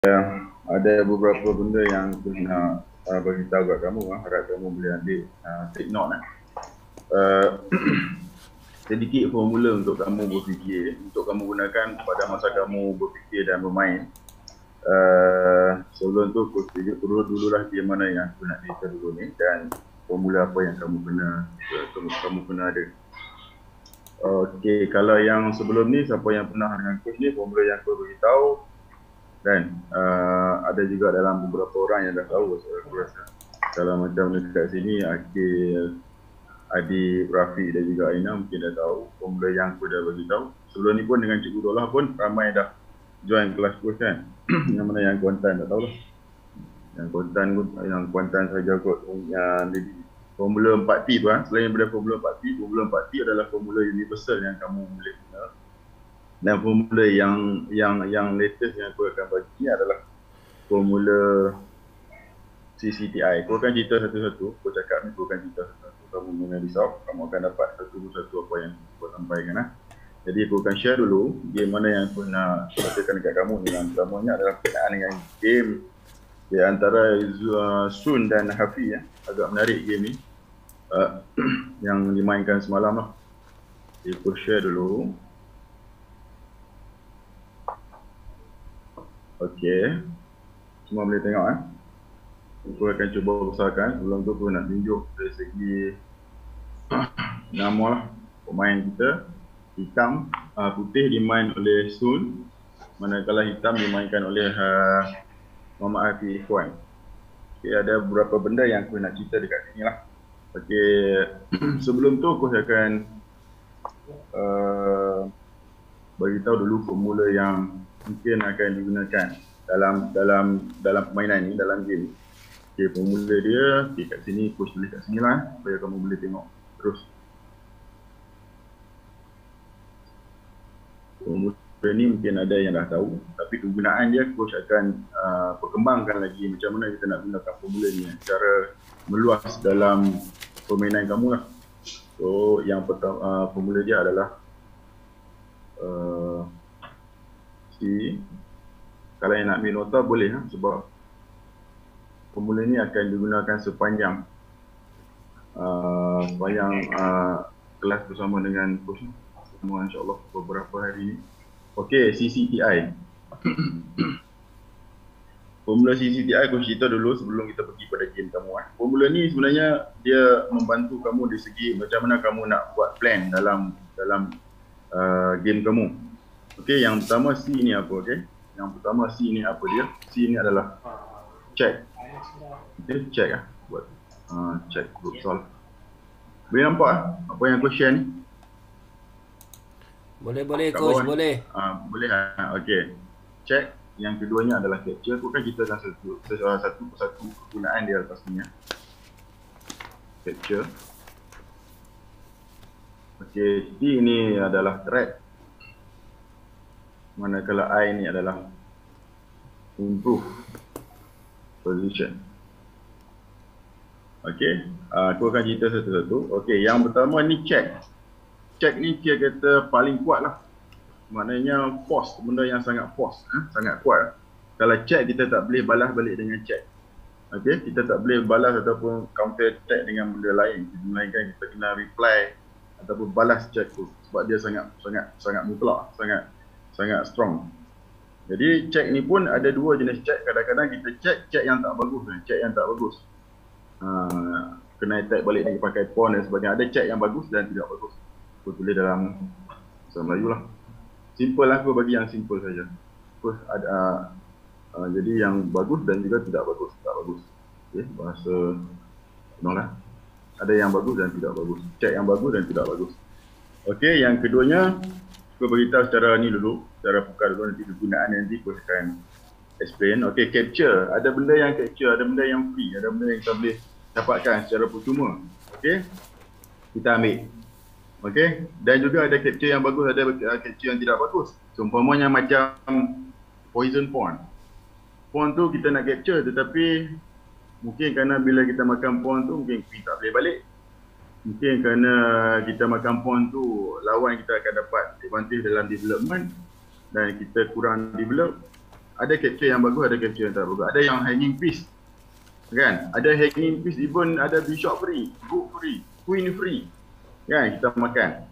ada beberapa benda yang aku nak bagi tahu kat kamu, harap kamu boleh ambil take note lah. Sedikit formula untuk kamu berfikir, untuk kamu gunakan pada masa kamu berfikir dan bermain. Sebelum tu aku tunjuk dululah dia mana yang aku nak cerita dulu ni, dan formula apa yang kamu kena ada. Okey, kalau yang sebelum ni, siapa yang pernah dengan coach ni, formula yang aku beritahu, dan ada juga dalam beberapa orang yang dah tahu, aku rasa. Kalau macam dekat sini, Akil, Adi, Rafiq dan juga Aina mungkin dah tahu formula yang aku dah bagi tahu. Sebelum ni pun dengan Cikgu Dolah pun ramai dah join kelas coach kan. Yang mana yang Kuantan tak tahu lah. Yang Kuantan saja kot. Formula 4T tu selain daripada formula 4T adalah formula universal yang kamu boleh guna. Dan formula yang latest yang aku akan bagi ni adalah formula CCTI. Kau akan cerita satu-satu, kau cakap ni kau akan cerita satu-satu. Kamu jangan risau, kamu akan dapat satu-satu apa yang kau sampaikan. Jadi aku akan share dulu game mana yang aku nak ceritakan dekat kamu ni. Yang pertamanya adalah berkenaan dengan game di antara Sun dan Hafiz. Agak menarik game ni. Yang dimainkan semalam lah. Jadi aku share dulu. Okey, semua boleh tengok Aku akan cuba besarkan. Sebelum tu aku nak tunjuk dari segi nama lah pemain kita. Hitam, putih dimain oleh Sun, manakala hitam dimainkan oleh Muhammad Hafiz Ikhwan. Okay, ada beberapa benda yang aku nak cerita dekat sini lah. Okay, sebelum tu aku akan beritahu dulu formula yang mungkin akan digunakan dalam permainan ni, dalam game. Okay, formula dia, okay, kat sini, coach tulis kat sini lah, supaya kamu boleh tengok terus. Formula ni mungkin ada yang dah tahu, tapi kegunaan dia coach akan perkembangkan lagi macam mana kita nak gunakan formula ni secara meluas dalam permainan kamu lah. So, yang pertama, formula dia adalah kalau yang nak ambil nota boleh sebab formula ni akan digunakan sepanjang kelas bersama dengan coach semua, insyaAllah beberapa hari ni. Okey, CCTI. Formula CCTI aku cerita dulu sebelum kita pergi pada game kamu. Formula ni sebenarnya dia membantu kamu dari segi macam mana kamu nak buat plan dalam game kamu. Okey, yang pertama C ni apa, okey? Yang pertama C ni apa dia? C ni adalah check. Okey, check buat check group solve. Boleh nampak apa yang aku share ni? Boleh coach, boleh. Boleh okey. Check. Yang keduanya adalah capture. Aku akan ceritakan satu persatu kegunaan dia lepas ni Capture. Okey, T ni adalah track. Manakala I ni adalah improve position. Okey, aku akan cerita satu-satu. Okey, yang pertama ni check. Check ni kira kata paling kuat lah. Maknanya force, benda yang sangat force, sangat kuat. Kalau check, kita tak boleh balas balik dengan check. Okey, kita tak boleh balas ataupun counter attack dengan benda lain. Melainkan kita kena reply ataupun balas check tu sebab dia sangat mutlak, sangat strong. Jadi check ni pun ada dua jenis check. Kadang-kadang kita check yang tak bagus dan check yang tak bagus. Kena attack balik dengan pakai pawn dan sebagainya. Ada check yang bagus dan tidak bagus. Aku tulis dalam bahasa Melayu lah. Simple lah, aku bagi yang simple saja. Terus ada jadi yang bagus dan juga tidak bagus. Okay, bahasa lah. Ada yang bagus dan tidak bagus. Check yang bagus dan tidak bagus. Okey, yang keduanya aku beritahu secara ni dulu, secara pukar dulu, nanti kegunaan nanti aku akan explain. Okey, capture. Ada benda yang capture, ada benda yang free, ada benda yang kita boleh dapatkan secara percuma. Okey, kita ambil. Okey, dan juga ada capture yang bagus, ada capture yang tidak bagus. Seumpamanya macam poison pawn. Pawn tu kita nak capture, tetapi mungkin kerana bila kita makan pawn tu mungkin queen tak boleh balik. Mungkin kerana kita makan pawn tu lawan kita akan dapat advantage dalam development dan kita kurang develop, Ada capture yang bagus, ada capture yang tak bagus. Ada yang hanging piece, kan? Ada hanging piece, even ada bishop free, rook free, queen free, kan? Kita makan.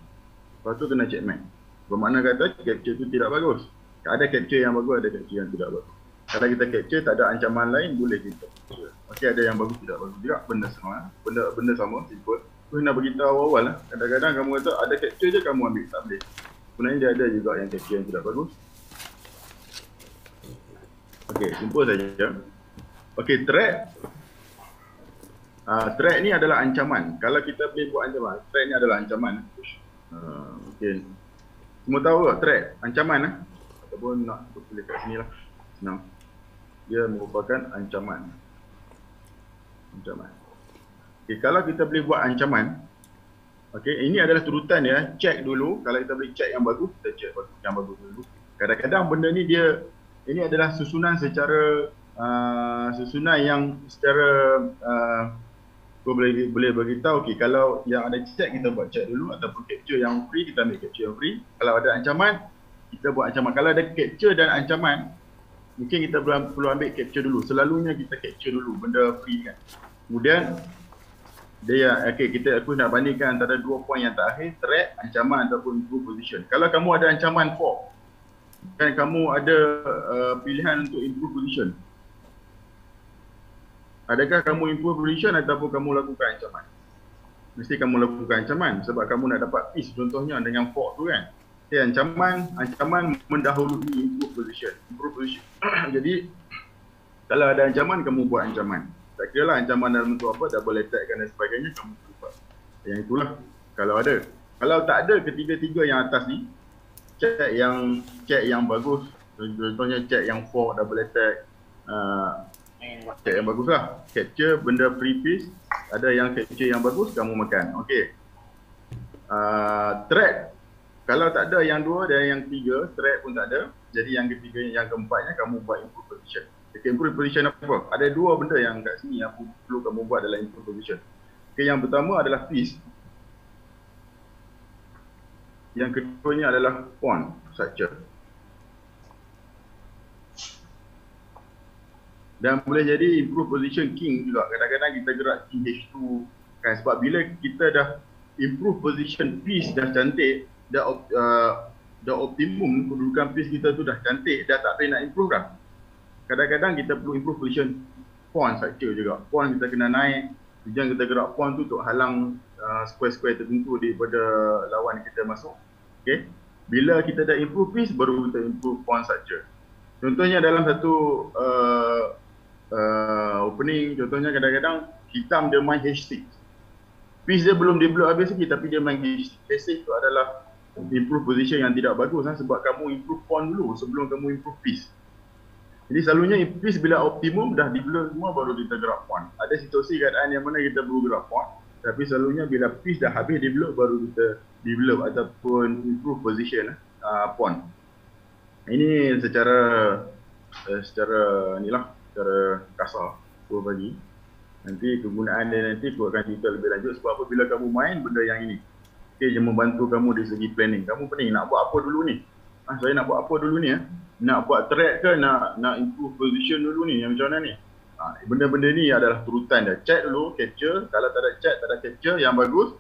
Lepas tu kena check match. Bermakna kata capture tu tidak bagus. Ada capture yang bagus, ada capture yang tidak bagus. Kalau kita capture tak ada ancaman lain, boleh kita capture. Okey, ada yang bagus, tidak bagus juga. Benda sama, benda sama, simple. Tu nak beritahu awal lah. Kadang-kadang kamu kata ada capture je kamu ambil, tak boleh. Sebenarnya dia ada juga yang capture yang tidak bagus. Okey, simple saja. Okey, threat. Threat ni adalah ancaman. Kalau kita boleh buat ancaman, threat ni adalah ancaman. Mungkin semua tahu tak threat, ancaman ataupun nak tulis kat sini lah. Senang. Dia merupakan ancaman. Okay, kalau kita boleh buat ancaman, okay, ini adalah turutan ya. Check dulu. Kalau kita boleh check yang bagus, kita check yang bagus dulu. Kadang-kadang benda ni ini adalah susunan secara susunan yang secara boleh beritahu. Okay, kalau yang ada check kita buat check dulu, ataupun capture yang free kita ambil capture yang free. Kalau ada ancaman kita buat ancaman. Kalau ada capture dan ancaman, mungkin kita perlu ambil capture dulu. Selalunya kita capture dulu benda free kan. Kemudian aku nak bandingkan antara dua poin yang terakhir, threat, ancaman ataupun improve position. Kalau kamu ada ancaman 4 kan, kamu ada pilihan untuk improve position. Adakah kamu improve position ataupun kamu lakukan ancaman? Mesti kamu lakukan ancaman sebab kamu nak dapat piece, contohnya dengan fork tu kan. Okay, ancaman mendahului improve position. Jadi kalau ada ancaman, kamu buat ancaman. Tak kira lah ancaman dalam bentuk apa, double attack dan sebagainya, kamu buat. Yang itulah kalau ada. Kalau tak ada ketiga-tiga yang atas ni, check yang bagus. Contohnya check yang fork, double attack, check yang bagus lah. Capture benda free piece, ada yang capture yang bagus, kamu makan. Okey. Threat, kalau tak ada yang dua dan yang tiga, threat pun tak ada. Jadi yang ketiga, yang keempatnya kamu buat improve position. Okay, improve position apa? Ada dua benda yang kat sini yang perlu kamu buat dalam improve position. Okay, yang pertama adalah piece. Yang keduanya adalah pawn structure. Dan boleh jadi improve position king juga. Kadang-kadang kita gerak king h2 kan, sebab bila kita dah improve position piece dah cantik, dah optimum, kedudukan piece kita tu dah cantik, dah tak payah nak improve dah. Kadang-kadang kita perlu improve position pawn structure juga. Pawn kita kena naik, tujuan kita gerak pawn tu untuk halang square-square tertentu daripada lawan kita masuk. Okay. Bila kita dah improve piece, baru kita improve pawn structure. Contohnya dalam satu opening, contohnya kadang-kadang hitam dia main h6. Piece dia belum develop habis lagi, tapi dia main h6. H6 tu adalah improve position yang tidak bagus sebab kamu improve pawn dulu sebelum kamu improve piece. Jadi selalunya piece bila optimum dah develop semua, baru kita gerak pawn. Ada situasi keadaan yang mana kita perlu gerak pawn, tapi selalunya bila piece dah habis develop, baru kita develop ataupun improve position pawn. Ini secara inilah, secara kasar aku bagi. Nanti kegunaan dia nanti aku akan cerita lebih lanjut. Sebab apabila kamu main benda yang ini, okay, dia membantu kamu dari segi planning. Kamu pening nak buat apa dulu ni? Saya nak buat apa dulu ni? Nak buat threat ke nak improve position dulu ni? Yang macam mana ni? Benda-benda ni adalah turutan dia. Check dulu, capture. Kalau tak ada check, tak ada capture yang bagus,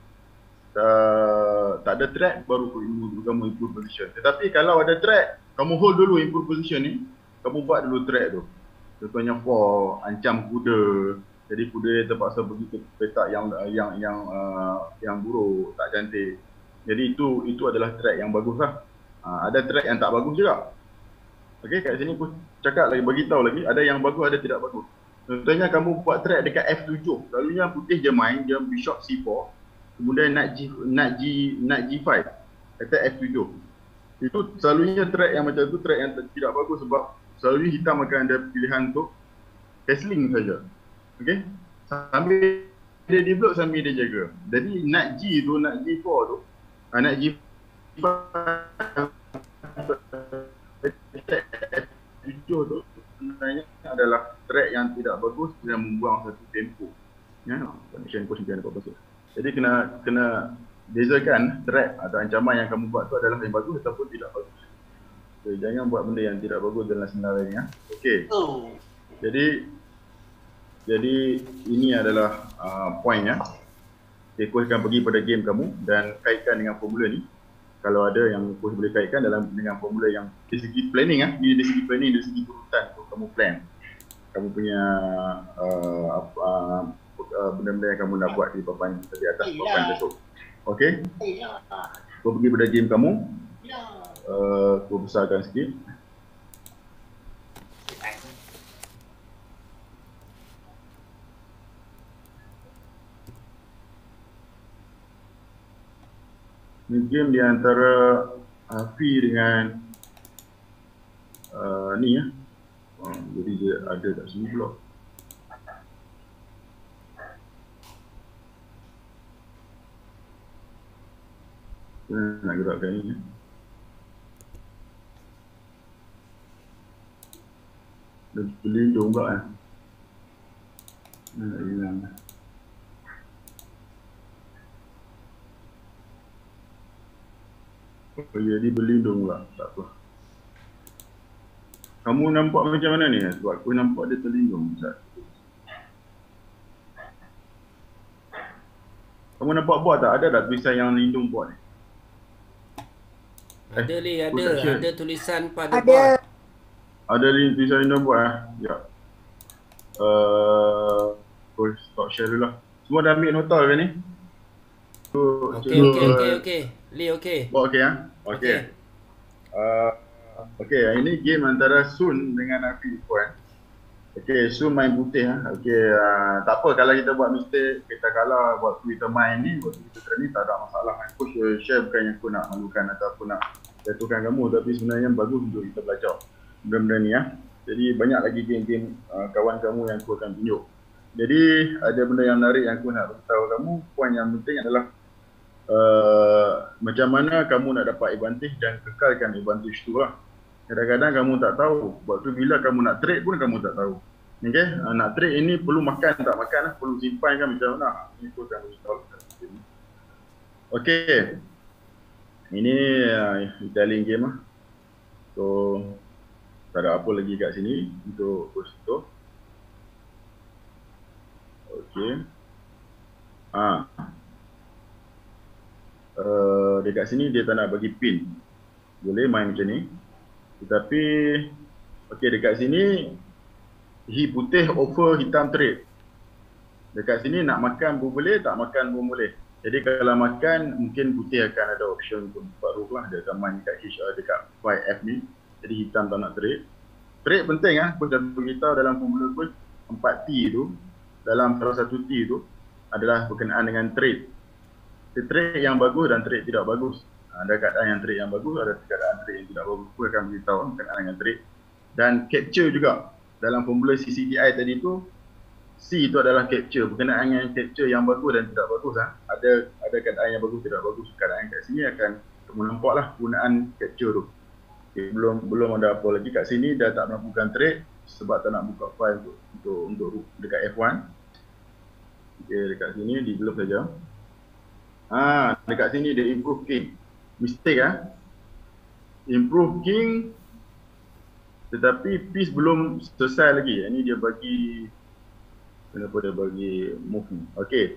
tak ada threat, baru kamu improve position. Tetapi kalau ada threat, kamu hold dulu improve position ni, kamu buat dulu threat tu. Contohnya for ancam kuda. Jadi kuda dia terpaksa pergi ke petak yang buruk, tak cantik. Jadi itu adalah threat yang bagus lah. Ada threat yang tak bagus juga. Okey, kat sini aku cakap lagi, bagi tahu lagi, ada yang bagus, ada tidak bagus. Contohnya kamu buat threat dekat F7. Selalunya putih je main, dia bishop C4. Kemudian nak G5. Kata F7. Itu selalunya threat yang macam tu, threat yang tidak bagus sebab selalunya hitam akan ada pilihan untuk castling saja. Okey. Sambil dia develop, sambil dia jaga. Jadi nak G tu, nak G4 tu, nak G5 tu sebenarnya adalah threat yang tidak bagus dan membuang satu tempo. Ya, condition cost dia dapat masuk. Jadi kena bezakan threat atau ancaman yang kamu buat tu adalah yang bagus ataupun tidak bagus. Okay, jangan buat benda yang tidak bagus dalam senarai ya. Okey. Jadi ini adalah point ya. Okay, coach akan pergi pada game kamu dan kaitkan dengan formula ni. Kalau ada yang coach boleh kaitkan dengan formula yang dari segi planning dari segi planning, dari segi urutan untuk kamu plan. Kamu punya benda-benda yang kamu nak buat di papan di atas papan tersebut. Okey? Kau pergi pada game kamu. Kau besarkan sikit. Ini game di antara Hafi dengan ni ya. Jadi dia ada kat sini pula. Nak gerakkan ni ya. Dia berlindung pula kan. Nak hilang. Oh ya, dia berlindung pula. Tak apa. Kamu nampak macam mana ni? Sebab aku nampak dia terlindung. Kamu nampak bot tak? Ada tak tulisan yang lindung bot ni? Ada ada tulisan pada bot. Ada tulisan lindung bot Ya. Stop share dulu lah. Semua dah ambil nota ke ni? Okey. Li okey. Oh, okey ya. Okey. Okey, ini game antara Sun dengan Hafiz puan. Okey, Sun main putih Okey, tak apa kalau kita buat mistake, kita kalah waktu kita main ni, waktu kita training tak ada masalah. Aku share bukannya aku nak malukan atau aku nak jatuhkan kamu, tapi sebenarnya bagus untuk kita belajar benda-benda ni Jadi banyak lagi game-game kawan kamu yang aku akan tunjuk. Jadi ada benda yang menarik yang aku nak beritahu kamu. Poin yang penting adalah macam mana kamu nak dapat advantage dan kekalkan advantage tu Kadang-kadang kamu tak tahu, waktu bila kamu nak trade pun kamu tak tahu. Okay? Nak trade ini perlu makan tak makan perlu simpan kan macam mana. Ini tu akan beritahu. Okay. Ini Italian game So tak ada apa lagi kat sini untuk post tu. Okay. Dekat sini dia tak nak bagi pin. Boleh main macam ni. Tetapi okey, dekat sini putih offer hitam trade. Dekat sini nak makan pun boleh, tak makan pun boleh. Jadi kalau makan mungkin putih akan ada option untuk baru dia akan main dekat dekat 5F ni. Jadi hitam tak nak trade. Trade penting Coach dah beritahu dalam formula Coach 4T tu, dalam salah satu T tu adalah berkenaan dengan trade. Trade yang bagus dan trade tidak bagus. Ada keadaan yang trade yang bagus, ada keadaan trade yang tidak bagus. Aku akan beritahu berkenaan dengan trade. Dan capture juga. Dalam formula CCDI tadi tu, C itu adalah capture. Berkenaan dengan capture yang bagus dan tidak bagus. Ada keadaan yang bagus, tidak bagus. Keadaan kat sini akan kamu nampak lah penggunaan capture tu. Okay, belum ada apa lagi kat sini. Dah tak melakukan trade sebab tak nak buka file untuk dekat F1. Okay, dekat sini di glove saja. Dekat sini dia improve king. Mistake improve king tetapi piece belum selesai lagi. Ini dia bagi, kenapa dia bagi move ni. Okey,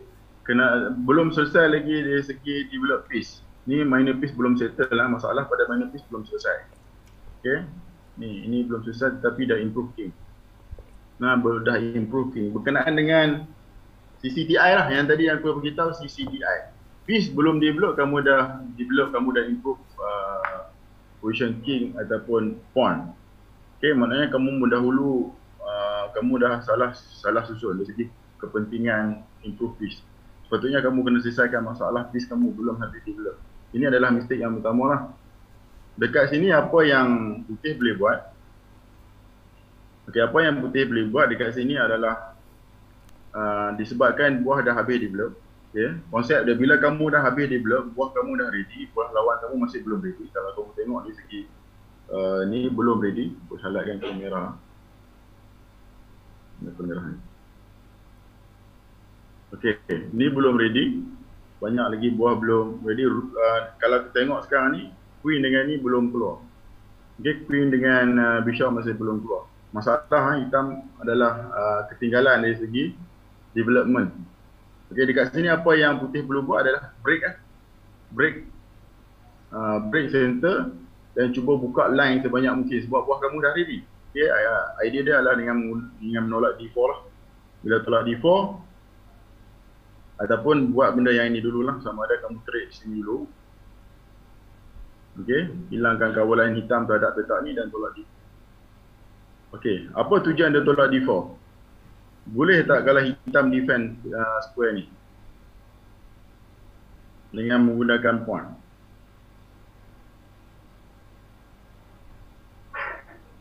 belum selesai lagi dari segi develop piece. Ni minor piece belum settle masalah pada minor piece belum selesai. Okey, ini belum selesai tetapi dah improve king. Dah improve king berkenaan dengan CCDI yang tadi yang aku beritahu. CCDI piece belum develop, kamu dah improve position king ataupun pawn. Okey, maknanya kamu dahulu kamu dah salah susun dari segi kepentingan improve piece. Sepatutnya kamu kena selesaikan masalah piece kamu belum habis develop. Ini adalah mistake yang pertama Dekat sini apa yang putih boleh buat? Okey, apa yang putih boleh buat dekat sini adalah disebabkan buah dah habis develop. Konsep dia bila kamu dah habis develop, buah kamu dah ready, buah lawan kamu masih belum ready. Kalau kamu tengok di segi ni belum ready. Aku highlightkan kamera. Kamera ni. Okey, ni belum ready. Banyak lagi buah belum ready. Kalau kita tengok sekarang ni, queen dengan ni belum keluar. Okay, queen dengan bishop masih belum keluar. Masalah hitam adalah ketinggalan dari segi development. Okay, dekat sini apa yang putih perlu buat adalah break center dan cuba buka line sebanyak mungkin sebab buah kamu dah ready. Okay, idea dia adalah dengan menolak D4 lah. Bila tolak D4 ataupun buat benda yang ini dulu lah, sama ada kamu trade sini dulu. Okey, hilangkan kawalan hitam terhadap petak ni dan tolak D4. Okey, apa tujuan dia tolak D4? Boleh tak kalau hitam defend square ni dengan menggunakan pawn?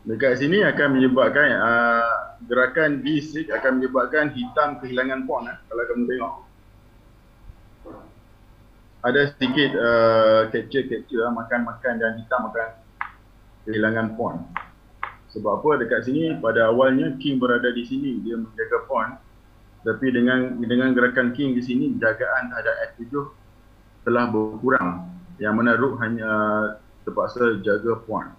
Dekat sini akan menyebabkan gerakan D6 akan menyebabkan hitam kehilangan pawn. Kalau kamu tengok ada sedikit capture makan dan hitam akan kehilangan pawn. Sebab apa? Dekat sini pada awalnya king berada di sini, dia menjaga pawn. Tapi dengan gerakan king di sini, jagaan terhadap F7 telah berkurang. Yang mana rook hanya terpaksa jaga pawn.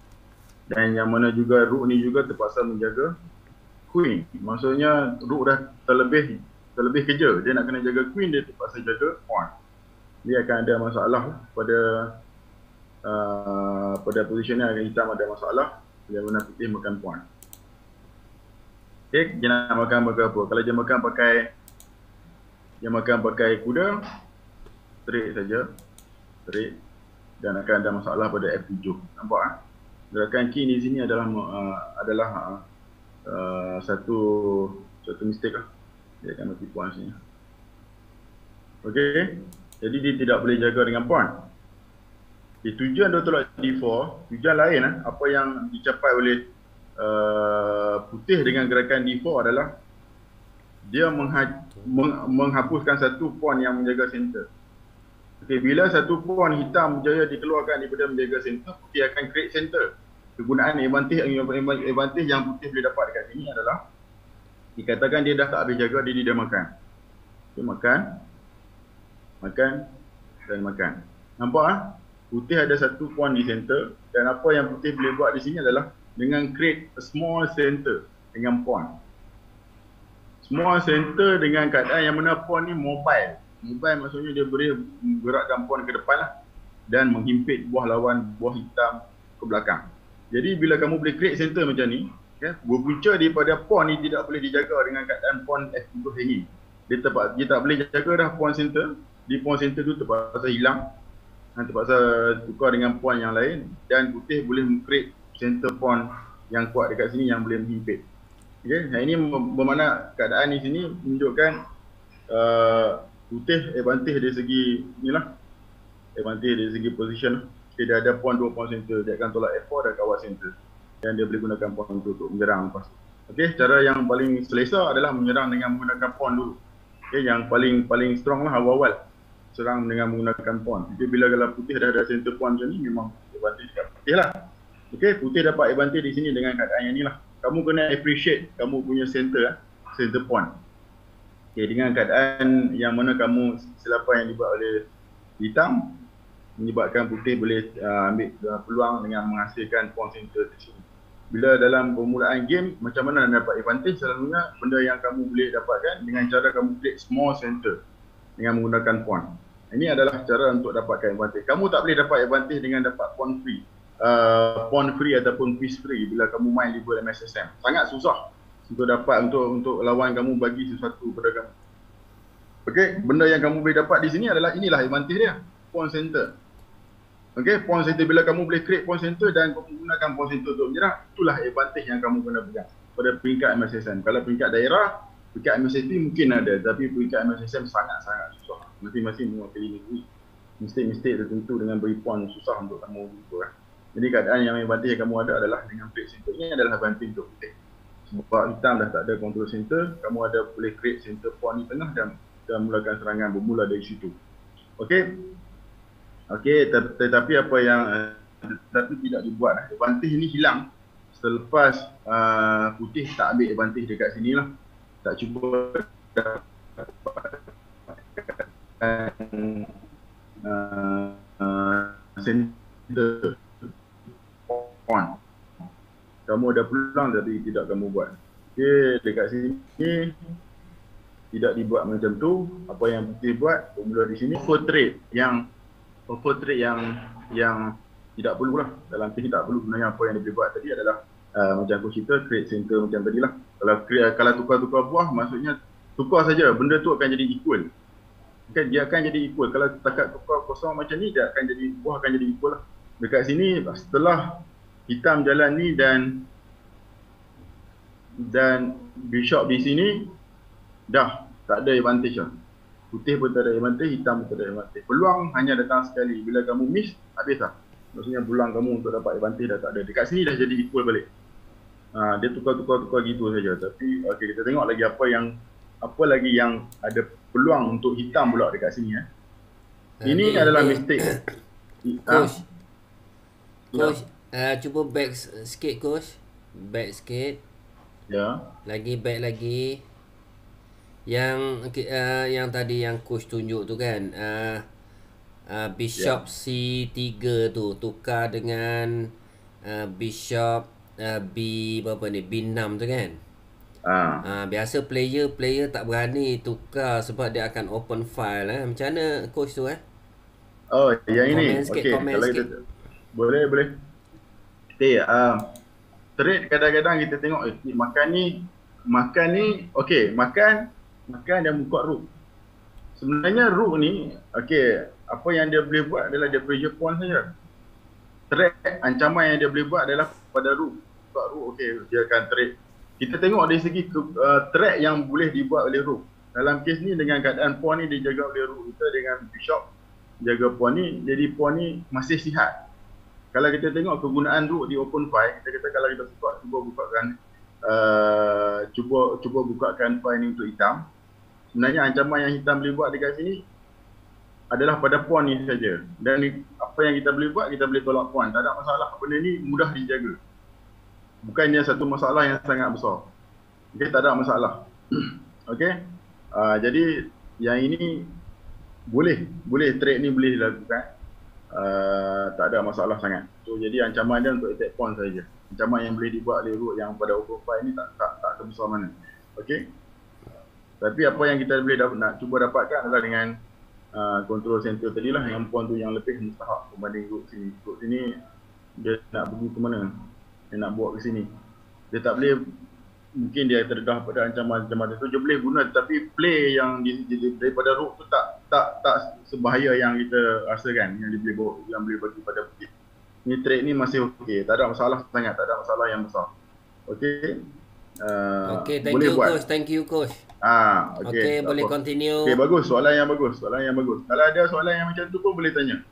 Dan yang mana juga rook ni juga terpaksa menjaga queen. Maksudnya rook dah terlebih kerja. Dia nak kena jaga queen, dia terpaksa jaga pawn. Dia akan ada masalah pada positionnya hitam ada masalah. Dia mana putih makan pawn. Okay, dia nak makan apa? Kalau dia makan pakai kuda, trade saja. Trade. Dan akan ada masalah pada F7. Nampak? Gerakan king di sini adalah satu mistake lah. Dia akan mati pawn sini. Okey. Jadi dia tidak boleh jaga dengan pawn. Tujuan dia tolak D4, tujuan lain apa yang dicapai oleh putih dengan gerakan D4 adalah dia menghapuskan satu pawn yang menjaga center. Okey, bila satu pawn hitam berjaya dikeluarkan daripada menjaga center, putih akan create center. Kegunaan advantage yang putih boleh dapat dekat sini adalah dikatakan dia dah tak habis jaga, dia makan. Dia makan dan makan. Nampak Putih ada satu pawn di center dan apa yang putih boleh buat di sini adalah dengan create a small center dengan pawn. Small center dengan keadaan yang mana pawn ni mobile. Mobile maksudnya dia boleh gerakkan pawn ke depan lah dan menghimpit buah lawan, buah hitam ke belakang. Jadi bila kamu boleh create center macam ni, berpunca daripada pawn ni tidak boleh dijaga dengan keadaan pawn F2 hanging. Dia tak boleh jaga dah pawn center. Di pawn center tu terpaksa hilang, terpaksa tukar dengan pawn yang lain dan putih boleh create center pawn yang kuat dekat sini yang boleh menghimpit. Okay, ini bermakna keadaan di sini menunjukkan putih advantage dari segi inilah, advantage dari segi position. Okay, dia ada pawn 2 pawn center, dia akan tolak F4 dan kawal center dan dia boleh gunakan pawn untuk menyerang lepas tu. Okay, cara yang paling selesa adalah menyerang dengan menggunakan pawn dulu. Okay, yang paling strong lah awal-awal serang dengan menggunakan pawn. Jadi bila kalau putih dah ada center pawn macam ni, memang advantage dekat putih lah. Okay, putih dapat advantage di sini dengan keadaan yang ni lah. Kamu kena appreciate kamu punya center pawn. Okay, dengan keadaan yang mana kamu kesilapan yang dibuat oleh hitam menyebabkan putih boleh ambil peluang dengan menghasilkan pawn center di sini. Bila dalam permulaan game, macam mana nak dapat advantage? Selalunya benda yang kamu boleh dapatkan dengan cara kamu create small center dengan menggunakan pawn. Ini adalah cara untuk dapatkan advantage. Kamu tak boleh dapat advantage dengan dapat pawn free ataupun piece free bila kamu main level MSSM. Sangat susah untuk dapat untuk lawan kamu bagi sesuatu pada kamu. Okey, benda yang kamu boleh dapat di sini adalah inilah advantage dia, pawn center. Okey, pawn center bila kamu boleh create pawn center dan menggunakan pawn center untuk menyerang, itulah advantage yang kamu kena pegang pada peringkat MSSM. Kalau peringkat daerah, peringkat MSSP mungkin ada, tapi peringkat MSSM sangat-sangat susah. Masing-masing mewakili negeri. Mistake tertentu dengan beri pawn susah untuk kamu jumpa. Jadi keadaan yang advantage yang kamu ada adalah dengan create center. Ini adalah advantage untuk putih. Sebab hitam dah tak ada control center, kamu ada boleh create center pawn di tengah dan mulakan serangan bermula dari situ. Okey. Okey, tetapi apa yang tetapi tidak dibuat. Advantage ini hilang selepas putih tak ambil advantage dekat sini lah. Tak cuba center pawn. Kamu ada peluang tapi tidak kamu buat. Okey, dekat sini tidak dibuat macam tu. Apa yang putih buat, formula di sini offer trade yang tidak perlulah. Dalam case tak perlu. Sebenarnya apa yang dia boleh buat tadi adalah macam aku cerita, create center macam tadilah. Kalau tukar-tukar buah, maksudnya tukar saja, benda tu akan jadi equal. Kan dia akan jadi equal. Kalau setakat tukar kosong macam ni, dia akan jadi, buah akan jadi equal lah. Dekat sini setelah hitam jalan ni dan bishop di sini dah tak ada advantage lah. Putih pun tak ada advantage, hitam pun tak ada advantage. Peluang hanya datang sekali. Bila kamu miss, habis lah. Maksudnya peluang kamu untuk dapat advantage dah tak ada. Dekat sini dah jadi equal balik. Dia tukar-tukar gitu saja. Tapi okay, kita tengok lagi apa lagi yang ada peluang untuk hitam pula dekat sini. Ini adalah mistake. Coach, cuba back sikit coach. Back sikit. Ya. Lagi back lagi. Yang tadi yang coach tunjuk tu kan. Bishop C3 tu tukar dengan bishop B berapa ni? B6 tu kan. Biasa player tak berani tukar sebab dia akan open file. Macam mana coach tu Oh, yang ini. Okey, kalau kita boleh. Okay, trade kadang-kadang kita tengok makan ni okey, makan dan buka rook. Sebenarnya rook ni okey, apa yang dia boleh buat adalah dia pressure pawn saja. Trade ancaman yang dia boleh buat adalah pada rook. Buka rook okey, dia akan trade. Kita tengok dari segi trade yang boleh dibuat oleh rook. Dalam kes ni dengan keadaan pawn ni dijaga oleh rook kita dengan bishop jaga pawn ni, jadi pawn ni masih sihat. Kalau kita tengok kegunaan rook di open file, kita kata kalau kita cuba bukakan file ni untuk hitam. Sebenarnya ancaman yang hitam boleh buat dekat sini adalah pada pawn ni saja. Dan apa yang kita boleh buat, kita boleh tolak pawn. Tak ada masalah, benda ni mudah dijaga. Bukannya satu masalah yang sangat besar. Okey, tak ada masalah. Okey. Jadi yang ini boleh trade ni boleh dilakukan. Tak ada masalah sangat. So jadi ancaman dia untuk attack pawn saja. Ancaman yang boleh dibuat oleh rook yang pada open file ni tak sebesar mana. Okey. Tapi apa yang kita boleh nak cuba dapatkan adalah dengan control center tadi lah, yang pawn tu yang lebih mustahak berbanding rook sini. Rook sini dia nak pergi ke mana? Dia nak bawa ke sini. Dia tak boleh, mungkin dia terdedah pada ancaman tu, dia boleh guna, tapi play yang daripada rook tu tak sebahaya yang kita rasakan, yang boleh bagi pada putih. Ni trade ni masih okey, tak ada masalah sangat, tak ada masalah yang besar. Okey. Okey, thank you coach. Okey, boleh continue. Okey, bagus, soalan yang bagus. Kalau ada soalan yang macam tu pun boleh tanya.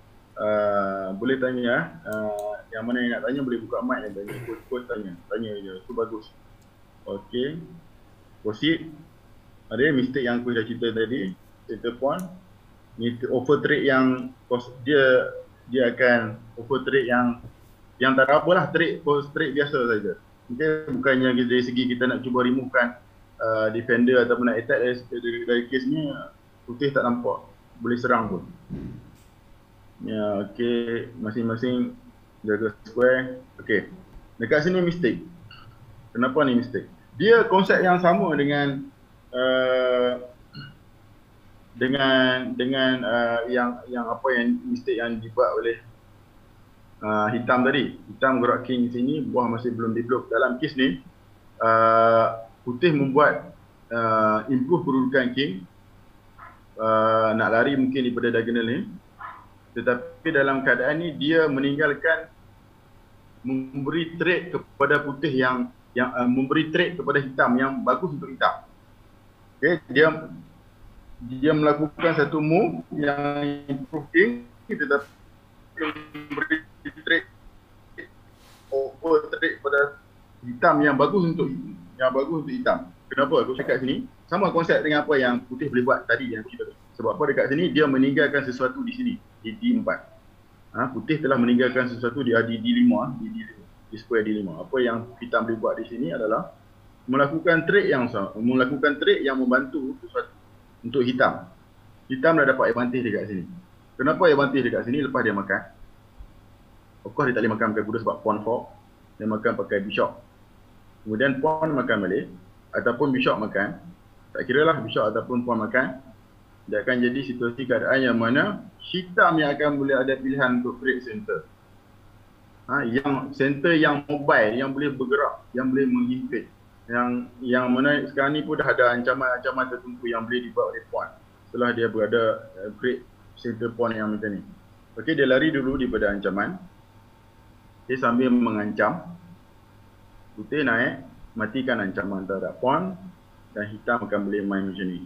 Yang mana yang nak tanya boleh buka mic dan tanya. Coach tanya je. Tu bagus. Okey. Proceed. Ada mistake yang aku dah cerita tadi, center pawn. Ni offer trade yang dia akan offer trade yang tak ada apalah, trade biasa saja. Okay, bukannya dari segi kita nak cuba removekan defender ataupun nak attack dari case ni, putih tak nampak boleh serang pun. Ya, okey, masing-masing jaga square. Okey. Dekat sini mistake. Kenapa ni mistake? Dia konsep yang sama dengan yang apa yang mistake yang dibuat oleh hitam tadi. Hitam gerak king sini, buah masih belum develop. Dalam kes ni putih membuat improve kedudukan king, nak lari mungkin daripada diagonal ni, tetapi dalam keadaan ni dia meninggalkan memberi trade kepada putih yang memberi trade kepada hitam yang bagus untuk hitam. Okay, dia melakukan satu move yang improve king, tetapi memberi trade over trade pada hitam yang bagus untuk hitam. Kenapa aku cakap sini? Sama konsep dengan apa yang putih boleh buat tadi yang kita. Sebab apa dekat sini dia meninggalkan sesuatu di sini, di D4. Putih telah meninggalkan sesuatu di D5, di square D5. Apa yang hitam boleh buat di sini adalah melakukan trade yang membantu sesuatu untuk hitam. Hitam dah dapat advantage dekat sini. Kenapa advantage dekat sini? Lepas dia makan. Of course dia tak boleh makan kuda sebab pawn 4. dia makan pakai bishop. Kemudian pawn makan balik ataupun bishop makan. Tak kira lah bishop ataupun pawn makan. Dia akan jadi situasi keadaan yang mana hitam yang akan boleh ada pilihan untuk create center. Yang center yang mobile, yang boleh bergerak, yang boleh menghimpit. Yang mana sekarang ni pun dah ada ancaman-ancaman tertentu yang boleh dibuat oleh pawn setelah dia berada create center pawn yang macam ni. Okey, dia lari dulu daripada ancaman. Dia sambil mengancam. Putih naik, matikan ancaman terhadap pawn dan hitam akan boleh main macam ni.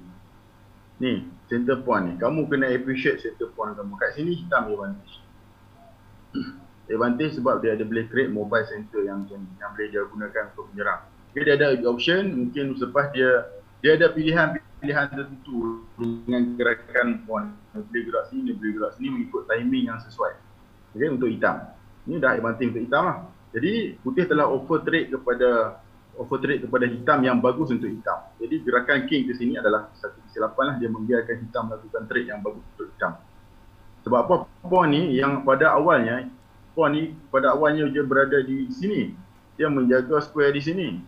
Ni, center pawn ni. Kamu kena appreciate center pawn kamu. Kat sini hitam advantage. Advantage sebab dia ada boleh create mobile center yang macam ni, yang boleh dia gunakan untuk menyerang. Okay, dia ada option, mungkin selepas dia ada pilihan tertentu dengan gerakan pawn. Dia boleh gerak sini, dia boleh gerak sini mengikut timing yang sesuai. Okay, untuk hitam. Ini dah advantage untuk hitam lah. Jadi putih telah offer trade kepada hitam yang bagus untuk hitam. Jadi gerakan king ke sini adalah satu kesilapan lah. Dia membiarkan hitam melakukan trade yang bagus untuk hitam. Sebab apa? Pawn ni yang pada awalnya dia berada di sini. Dia menjaga square di sini.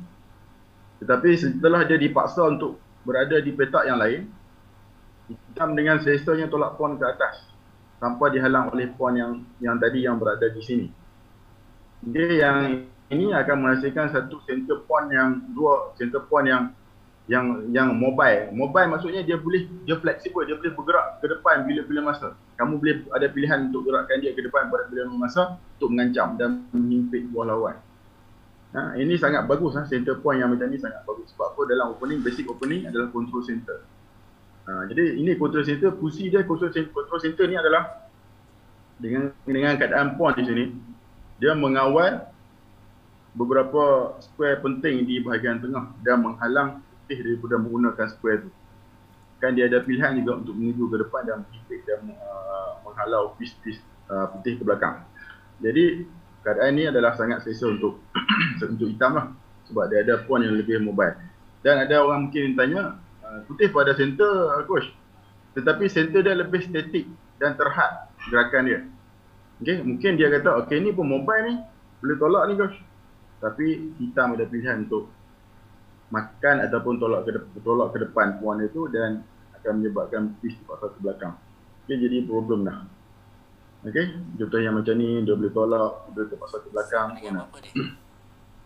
Tetapi setelah dia dipaksa untuk berada di petak yang lain, hitam dengan selesanya tolak pawn ke atas tanpa dihalang oleh pawn yang tadi yang berada di sini. Dia yang ini akan menghasilkan satu center pawn yang mobile. Mobile maksudnya dia fleksibel, dia boleh bergerak ke depan bila-bila masa. Kamu boleh ada pilihan untuk gerakkan dia ke depan pada bila-bila masa untuk mengancam dan menghimpit buah lawan. Ini sangat bagus center pawn yang macam ni sangat bagus. Sebab apa? Dalam basic opening adalah control center. Jadi ini control center, fungsi dia control center ni adalah dengan keadaan pawn di sini, dia mengawal beberapa square penting di bahagian tengah dan menghalang putih daripada menggunakan square tu. Kan dia ada pilihan juga untuk menuju ke depan dan menghimpit dan menghalau piece putih ke belakang. Jadi keadaan ini adalah sangat selesa untuk hitam lah. Sebab dia ada pawn yang lebih mobile. Dan ada orang mungkin tanya, putih pada center coach, tetapi center dia lebih statik dan terhad gerakan dia. Okay, mungkin dia kata, okay ni pun mobile ni, boleh tolak ni coach. Tapi hitam ada pilihan untuk makan ataupun tolak ke depan pawn itu dan akan menyebabkan piece dipaksa ke belakang. Okay, jadi problem dah. Okay, contoh yang macam ni, dia boleh tolak, dia terpaksa ke belakang.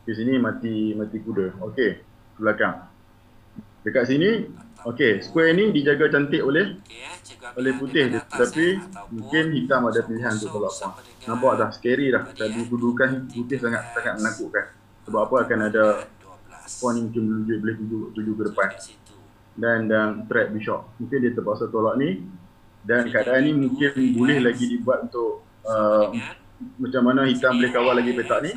Di sini mati kuda. Okay, ke belakang. Dekat sini, okay, square ni dijaga cantik oleh putih, tetapi mungkin hitam ada pilihan untuk tolak pawn. Nampak dah, scary dah. Tadi kedudukan putih sangat menakutkan. Sebab apa? Akan ada pawn yang mungkin boleh tuju ke depan. Dan trap bishop. Mungkin dia terpaksa tolak ni. Dan keadaan ni mungkin boleh lagi dibuat untuk macam mana hitam boleh kawal lagi petak ni.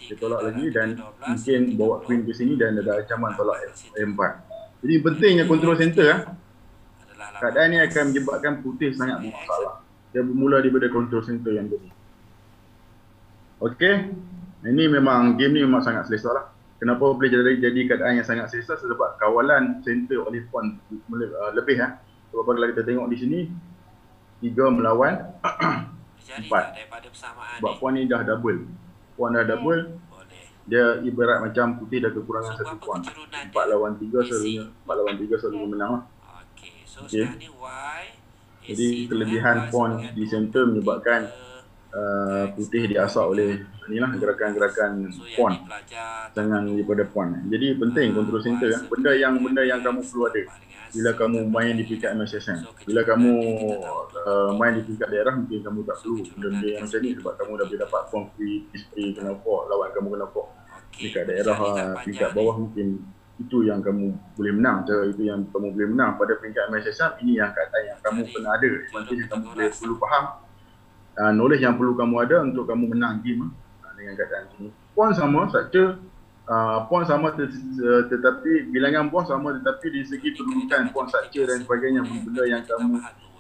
Dia tolak lagi dan mungkin bawa queen ke sini dan ada ancaman tolak F4. Jadi pentingnya control center. Keadaan ni akan menyebabkan putih sangat bermasalah. Dia bermula daripada control center yang tadi. Okey, ini memang game ni memang sangat selesa lah. Kenapa boleh jadi keadaan yang sangat selesa? Sebab kawalan center oleh pawn lebih. Sebab kalau kita tengok di sini 3 melawan 4. Sebab pawn ni dah double. Pawn dah double. Dia ibarat macam putih dah kekurangan satu pawn. 4 lawan 3 selalu menang lah. Okay. Jadi kelebihan pawn di center menyebabkan putih diasak oleh inilah gerakan-gerakan pawn, jangan daripada pawn. Jadi penting control center. Benda yang kamu perlu ada bila kamu main di peringkat MSSM. Bila kamu main di peringkat daerah, mungkin kamu tak perlu benda-benda yang macam ni sebab kamu dah boleh dapat form free, kena fork, lawan kamu kena fork. Dekat daerah peringkat bawah mungkin itu yang kamu boleh menang, itu yang kamu boleh menang. Pada peringkat MSSM, ini yang keadaan yang kamu kena ada. Nanti kamu perlu faham knowledge yang perlu kamu ada untuk kamu menang game dengan keadaan ini. Pawn sama, structure pawn sama tetapi bilangan buah sama, tetapi di segi kedudukan pawn structure dan sebagainya, benda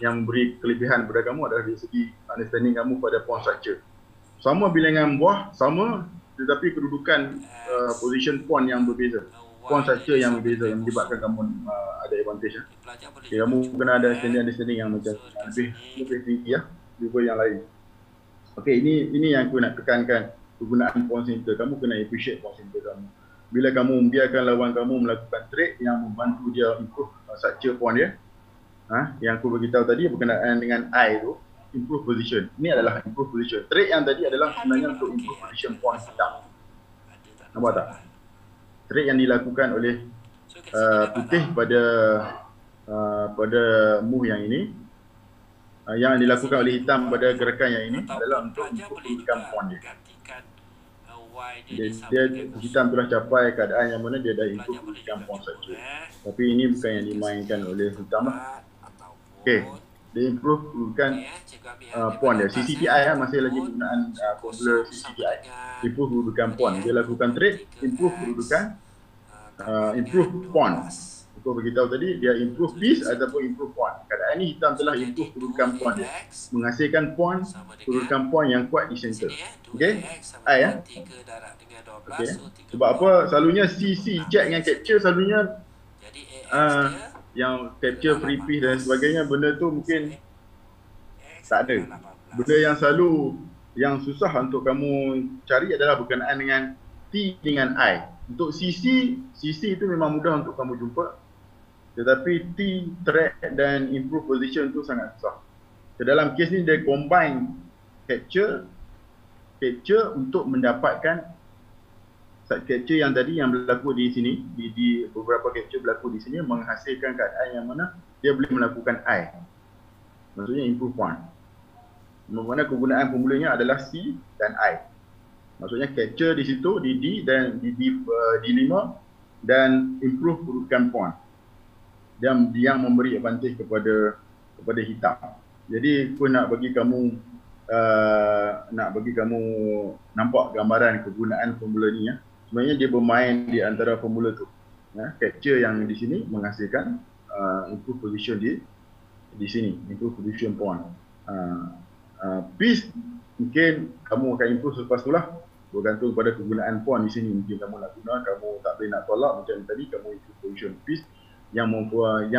yang beri kelebihan kepada kamu adalah dari segi understanding kamu pada pawn structure. Sama bilangan buah sama, tetapi kedudukan position pawn yang berbeza. Pawn structure yang berbeza yang menyebabkan kamu ada advantage. Okay, kamu kena ada understanding yang macam lebih tinggi level yang lain. Okey, ini yang aku nak tekankan kegunaan pawn center, kamu kena appreciate pawn center kamu. Bila kamu membiarkan lawan kamu melakukan trade yang membantu dia improve structure pawn dia, yang aku beritahu tadi berkenaan dengan I tu, improve position. Ini adalah improve position. Trade yang tadi adalah sebenarnya untuk improve position pawn hitam. Nampak tak? Trade yang dilakukan oleh putih pada move yang ini, yang dilakukan oleh hitam pada gerakan yang ini adalah untuk improve pawn dia. Dia hitam telah capai keadaan yang mana dia dah improve pawn saja. Tapi ini bukan yang dimainkan oleh hitam lah. Okey, dia improve pawn dia. CCTI masih lagi penggunaan formula CCTI. Improve kedudukan pawn. Dia lakukan trade, improve kedudukan, improve pawn. Aku beritahu tadi, dia improve piece ataupun improve pawn. Keadaan ini hitam telah improve kedudukan pawn dia, menghasilkan pawn, kedudukan pawn yang kuat di center. Okey, I ya. Okey. Sebab apa? Selalunya CC check dengan capture selalunya yang capture free piece dan sebagainya, benda tu mungkin tak ada. Benda yang selalu yang susah untuk kamu cari adalah berkenaan dengan T dengan I. Untuk CC itu memang mudah untuk kamu jumpa. Tetapi T, track dan improve position tu sangat susah. Dalam kes ni dia combine capture untuk mendapatkan capture yang tadi yang berlaku di sini, di beberapa capture berlaku di sini menghasilkan keadaan yang mana dia boleh melakukan I. Maksudnya improve pawn. Mana kegunaan formulanya adalah C dan I. Maksudnya capture di situ di D dan di D5 dan improve kedudukan pawn. Dan yang memberi advantage kepada hitam. Jadi aku nak bagi kamu nampak gambaran kegunaan formula ni ya. Sebenarnya dia bermain di antara formula tu. Ya, capture yang di sini menghasilkan improve position di sini, improve position pawn. Piece mungkin kamu akan improve selepas tu lah. Bergantung pada kegunaan pawn di sini. Mungkin kamu nak guna, kamu tak boleh nak tolak macam tadi, kamu improve position piece yang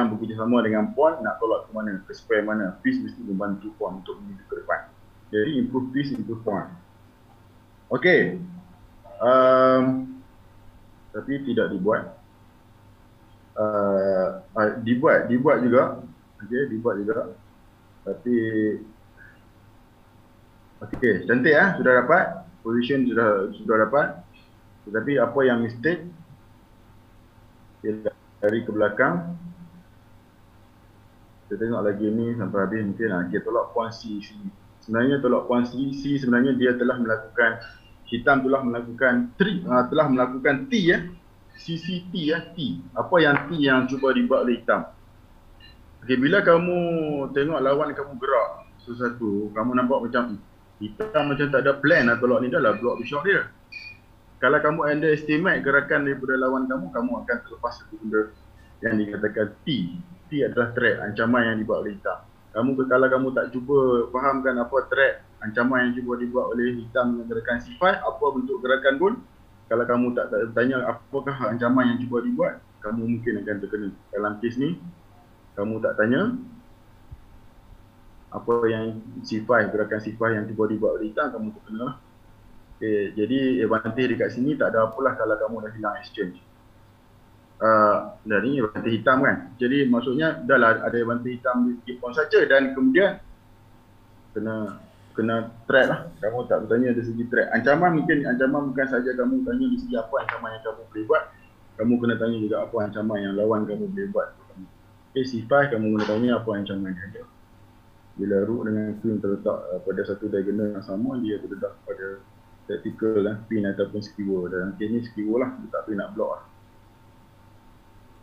bekerjasama dengan pawn, nak tolak ke mana, ke square mana. Piece mesti membantu pawn untuk menuju ke depan. Jadi improve piece, improve pawn. Okey. Tapi tidak dibuat. Dibuat juga. Okey, dibuat juga. Tapi okey, cantik sudah dapat. Position sudah dapat. Tetapi apa yang mistake? Dari ke belakang. Kita tengok lagi ni sampai habis mungkin kita tolak pawn C sini. Sebenarnya tolak pawn C sebenarnya dia telah melakukan, hitam telah melakukan T ya. CCT ya, T. Apa yang T yang cuba dibuat oleh hitam. Okey, bila kamu tengok lawan kamu gerak sesuatu, kamu nampak macam hitam macam tak ada plan nak tolak ni, dah lah block bishop dia. Kalau kamu underestimate gerakan daripada lawan kamu, kamu akan terlepas satu benda yang dikatakan T. T adalah threat, ancaman yang dibuat oleh hitam. Kalau kamu tak cuba fahamkan apa threat, ancaman yang cuba dibuat oleh hitam dengan gerakan C5, apa bentuk gerakan pun, kalau kamu tak tanya apakah ancaman yang cuba dibuat, kamu mungkin akan terkena. Dalam kes ni, kamu tak tanya apa yang C5, gerakan C5 yang cuba dibuat oleh hitam, kamu terkena lah. Okay, jadi advantage dekat sini tak ada apalah kalau kamu dah hilang exchange. Dan ini advantage hitam kan. Jadi maksudnya dah lah ada advantage hitam di segi pawn saja, dan kemudian kena threat lah. Kamu tak bertanya dari segi threat. Ancaman bukan saja kamu tanya dari segi apa ancaman yang kamu boleh buat. Kamu kena tanya juga apa ancaman yang lawan kamu boleh buat. C5 kamu kena tanya apa ancaman dia. Bila rook dengan queen terletak pada satu diagonal yang sama, dia terletak pada tactical lah, pin ataupun skewer. Dalam kes ni skewer lah, dia tak boleh nak block lah.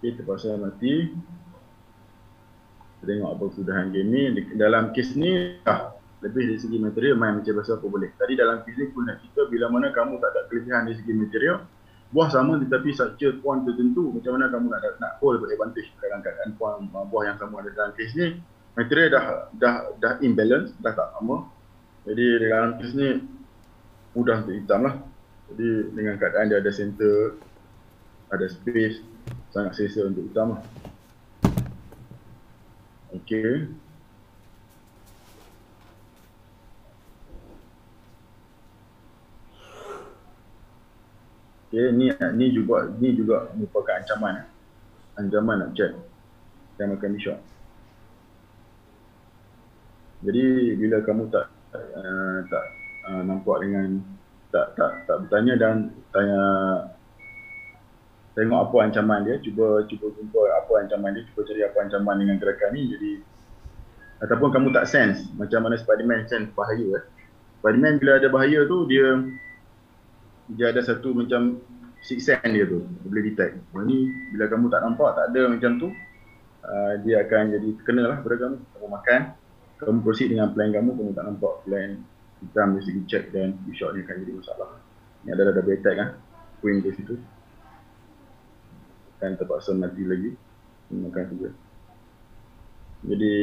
Okay, terpaksa mati. Kita tengok apa kesudahan game ni. Dalam kes ni lebih dari segi material main macam biasa apa boleh. Tadi dalam kes ni pun nak cerita bila mana kamu tak ada kelebihan dari segi material, buah sama tetapi structure pawn tertentu, macam mana kamu nak hold advantage dalam keadaan buah yang sama ada. Dalam kes ni material dah imbalance, dah tak sama. Jadi dalam kes ni mudah untuk hitam lah. Jadi dengan keadaan dia ada center, ada space, sangat selesa untuk hitam lah. Okey. Okay, ni juga merupakan ancaman. Ancaman nak check dan makan bishop. Jadi bila kamu tak nampak dengan tak bertanya dan tengok apa ancaman dia, cuba jumpa apa ancaman dia, cuba cari apa ancaman dengan gerakan ni. Jadi ataupun kamu tak sense macam mana Spiderman sense bahaya. Spiderman bila ada bahaya tu dia ada satu macam sixth sense dia tu, dia boleh detect. Ni bila kamu tak nampak, tak ada macam tu, dia akan jadi terkena lah pada kamu. Kamu makan, kamu proceed dengan plan kamu tak nampak plan hitam dari segi check dan bishop ni akan jadi masalah. Ni adalah double attack lah, queen ke situ kan terpaksa mati lagi, makan juga. Jadi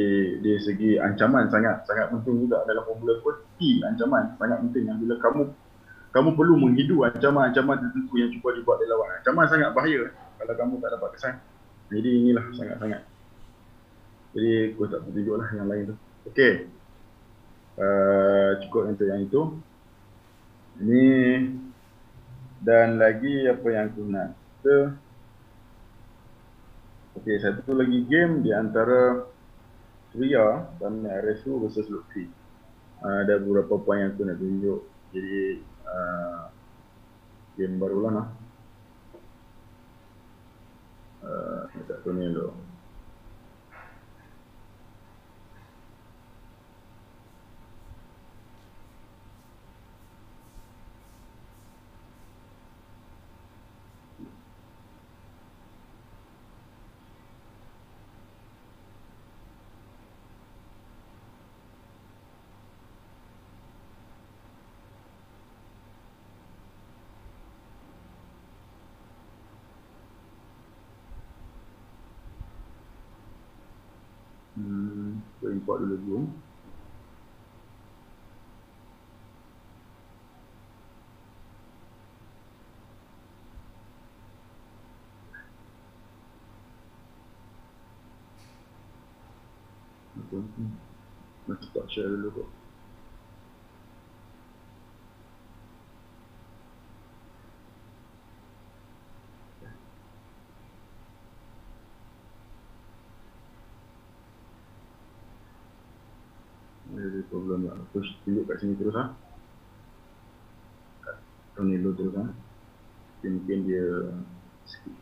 dari segi ancaman sangat penting juga dalam formula seperti ancaman sangat penting. Bila kamu perlu menghidu ancaman tertentu yang cuba dibuat oleh lawan. Ancaman sangat bahaya kalau kamu tak dapat kesan. Jadi inilah sangat. Jadi aku tak tunjuklah yang lain tu. Okey. Cukup untuk yang itu. Ini dan lagi apa yang aku nak kita. Okey, satu lagi game di antara Surya dan RSU versus Lutfi. Ada beberapa poin yang aku nak tunjuk. Jadi game barulah lah. Tak tahu ni dulu. Kita import dulu. Nak start share dulu kok. Ada problem lah. Terus tunjuk kat sini terus lah. Kat tornado terus lah. Mungkin dia skip.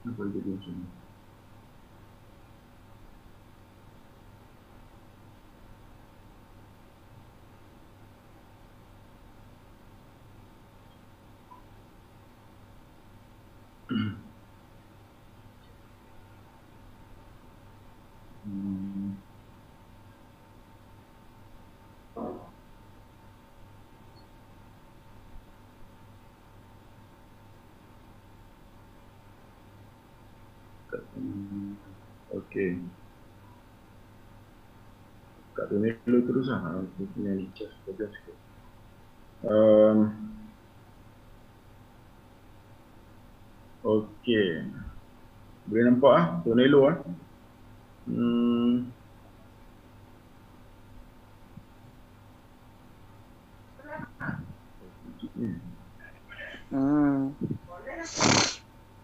Apa jadi macam ni? Okey. Kat tornado terus lah. Aku punya just bagian sikit. Okey. Boleh nampak ah tornado ah.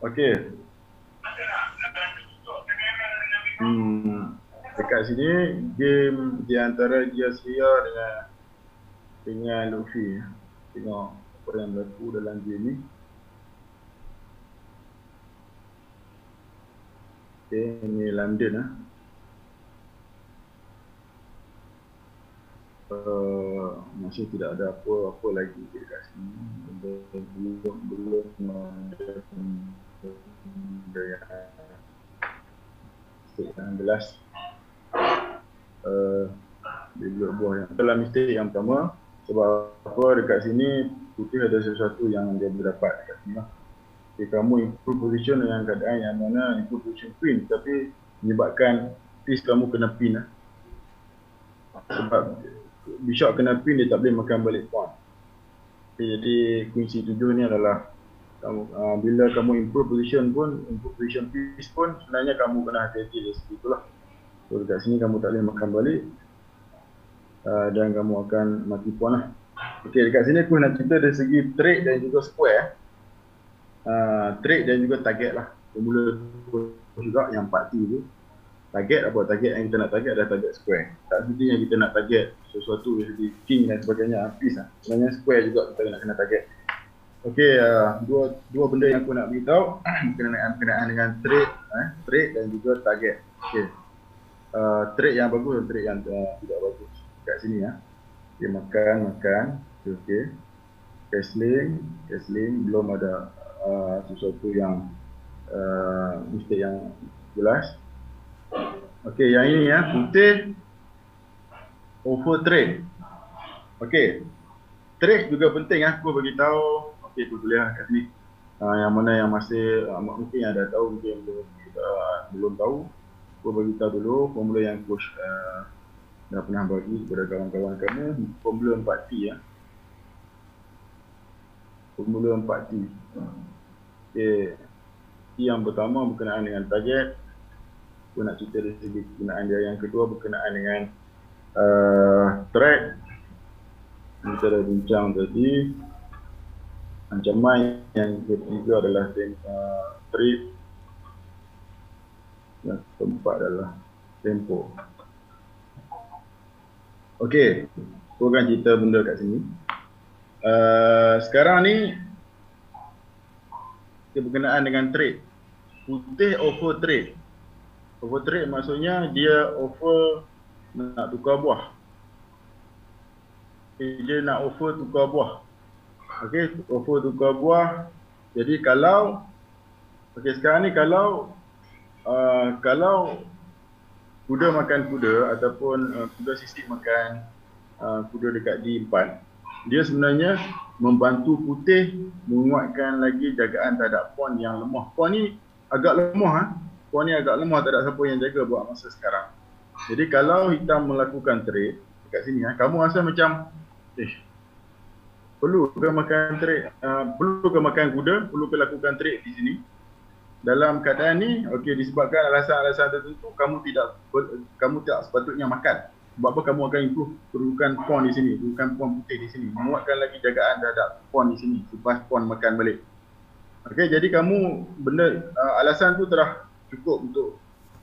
Okey. Dekat sini game di antara Surya dengan Luffy. Tengok apa yang berlaku dalam game ni. Okey, ini London lah. Masih tidak ada apa-apa lagi dekat sini. Belum yang jelas. Dia buat buah yang adalah mistake yang pertama. Sebab apa dekat sini putih ada sesuatu yang dia boleh dapat kat sini lah. Okay, kamu improve position dengan keadaan yang mana improve position queen, tapi menyebabkan piece kamu kena pin lah. Sebab bishop kena pin, dia tak boleh makan balik pawn. Okay, jadi queen C7 ni adalah kamu, bila kamu improve position pun, improve position piece pun, sebenarnya kamu kena hati-hati dari segi itulah. So dekat sini kamu tak boleh makan balik, dan kamu akan mati pawn lah. Okey, dekat sini aku nak cerita dari segi trade dan juga square. Trade dan juga target lah. Formula juga yang 4T tu. Target apa? Target yang kita nak target adalah target square. Tak semestinya kita nak target sesuatu dari segi king dan sebagainya, piece lah. Sebenarnya square juga kita nak kena target. Okey, dua benda yang aku nak beritahu berkenaan dengan trade dan juga target. Okey. Trade yang bagus dan trade yang tidak bagus. Kat sini ya. Dia makan. Okey. Castling belum ada sesuatu yang mistake yang jelas. Okey, yang ini ya, putih over trade. Okey. Trade juga penting aku bagi tahu. Okey, aku tulis kat sini. Yang mana yang masih mungkin yang dah tahu, mungkin belum tahu. Aku bagi tahu dulu formula yang coach dah pernah bagi kepada kawan-kawan kamu, formula 4T ya. Formula 4T. Okey. T yang pertama berkenaan dengan target. Aku nak cerita dari segi penggunaan dia. Yang kedua berkenaan dengan trade. Kita dah bincang tadi. Ancaman yang ketiga adalah trade. Yang keempat adalah tempo. Okey, aku akan cerita benda kat sini. Sekarang ni kita berkenaan dengan trade. Putih offer trade. Offer trade maksudnya dia offer nak tukar buah. Dia nak offer tukar buah. Okey, offer tukar buah. Jadi kalau sekarang ni kalau kuda makan kuda ataupun kuda sisik makan kuda dekat D4, dia sebenarnya membantu putih menguatkan lagi jagaan terhadap pawn yang lemah. Pawn ni agak lemah, pawn ni agak lemah, tak ada siapa yang jaga buat masa sekarang. Jadi kalau hitam melakukan trade dekat sini, kamu rasa macam perlu ke makan trade, perlu ke makan kuda, perlu ke lakukan trade di sini. Dalam keadaan ni, okey, disebabkan alasan-alasan tertentu, kamu tidak sepatutnya makan. Sebab apa? Kamu akan improve kedudukan pawn di sini, kedudukan pawn putih di sini, menguatkan lagi jagaan terhadap pawn di sini selepas pawn makan balik. Okey, jadi kamu alasan tu telah cukup untuk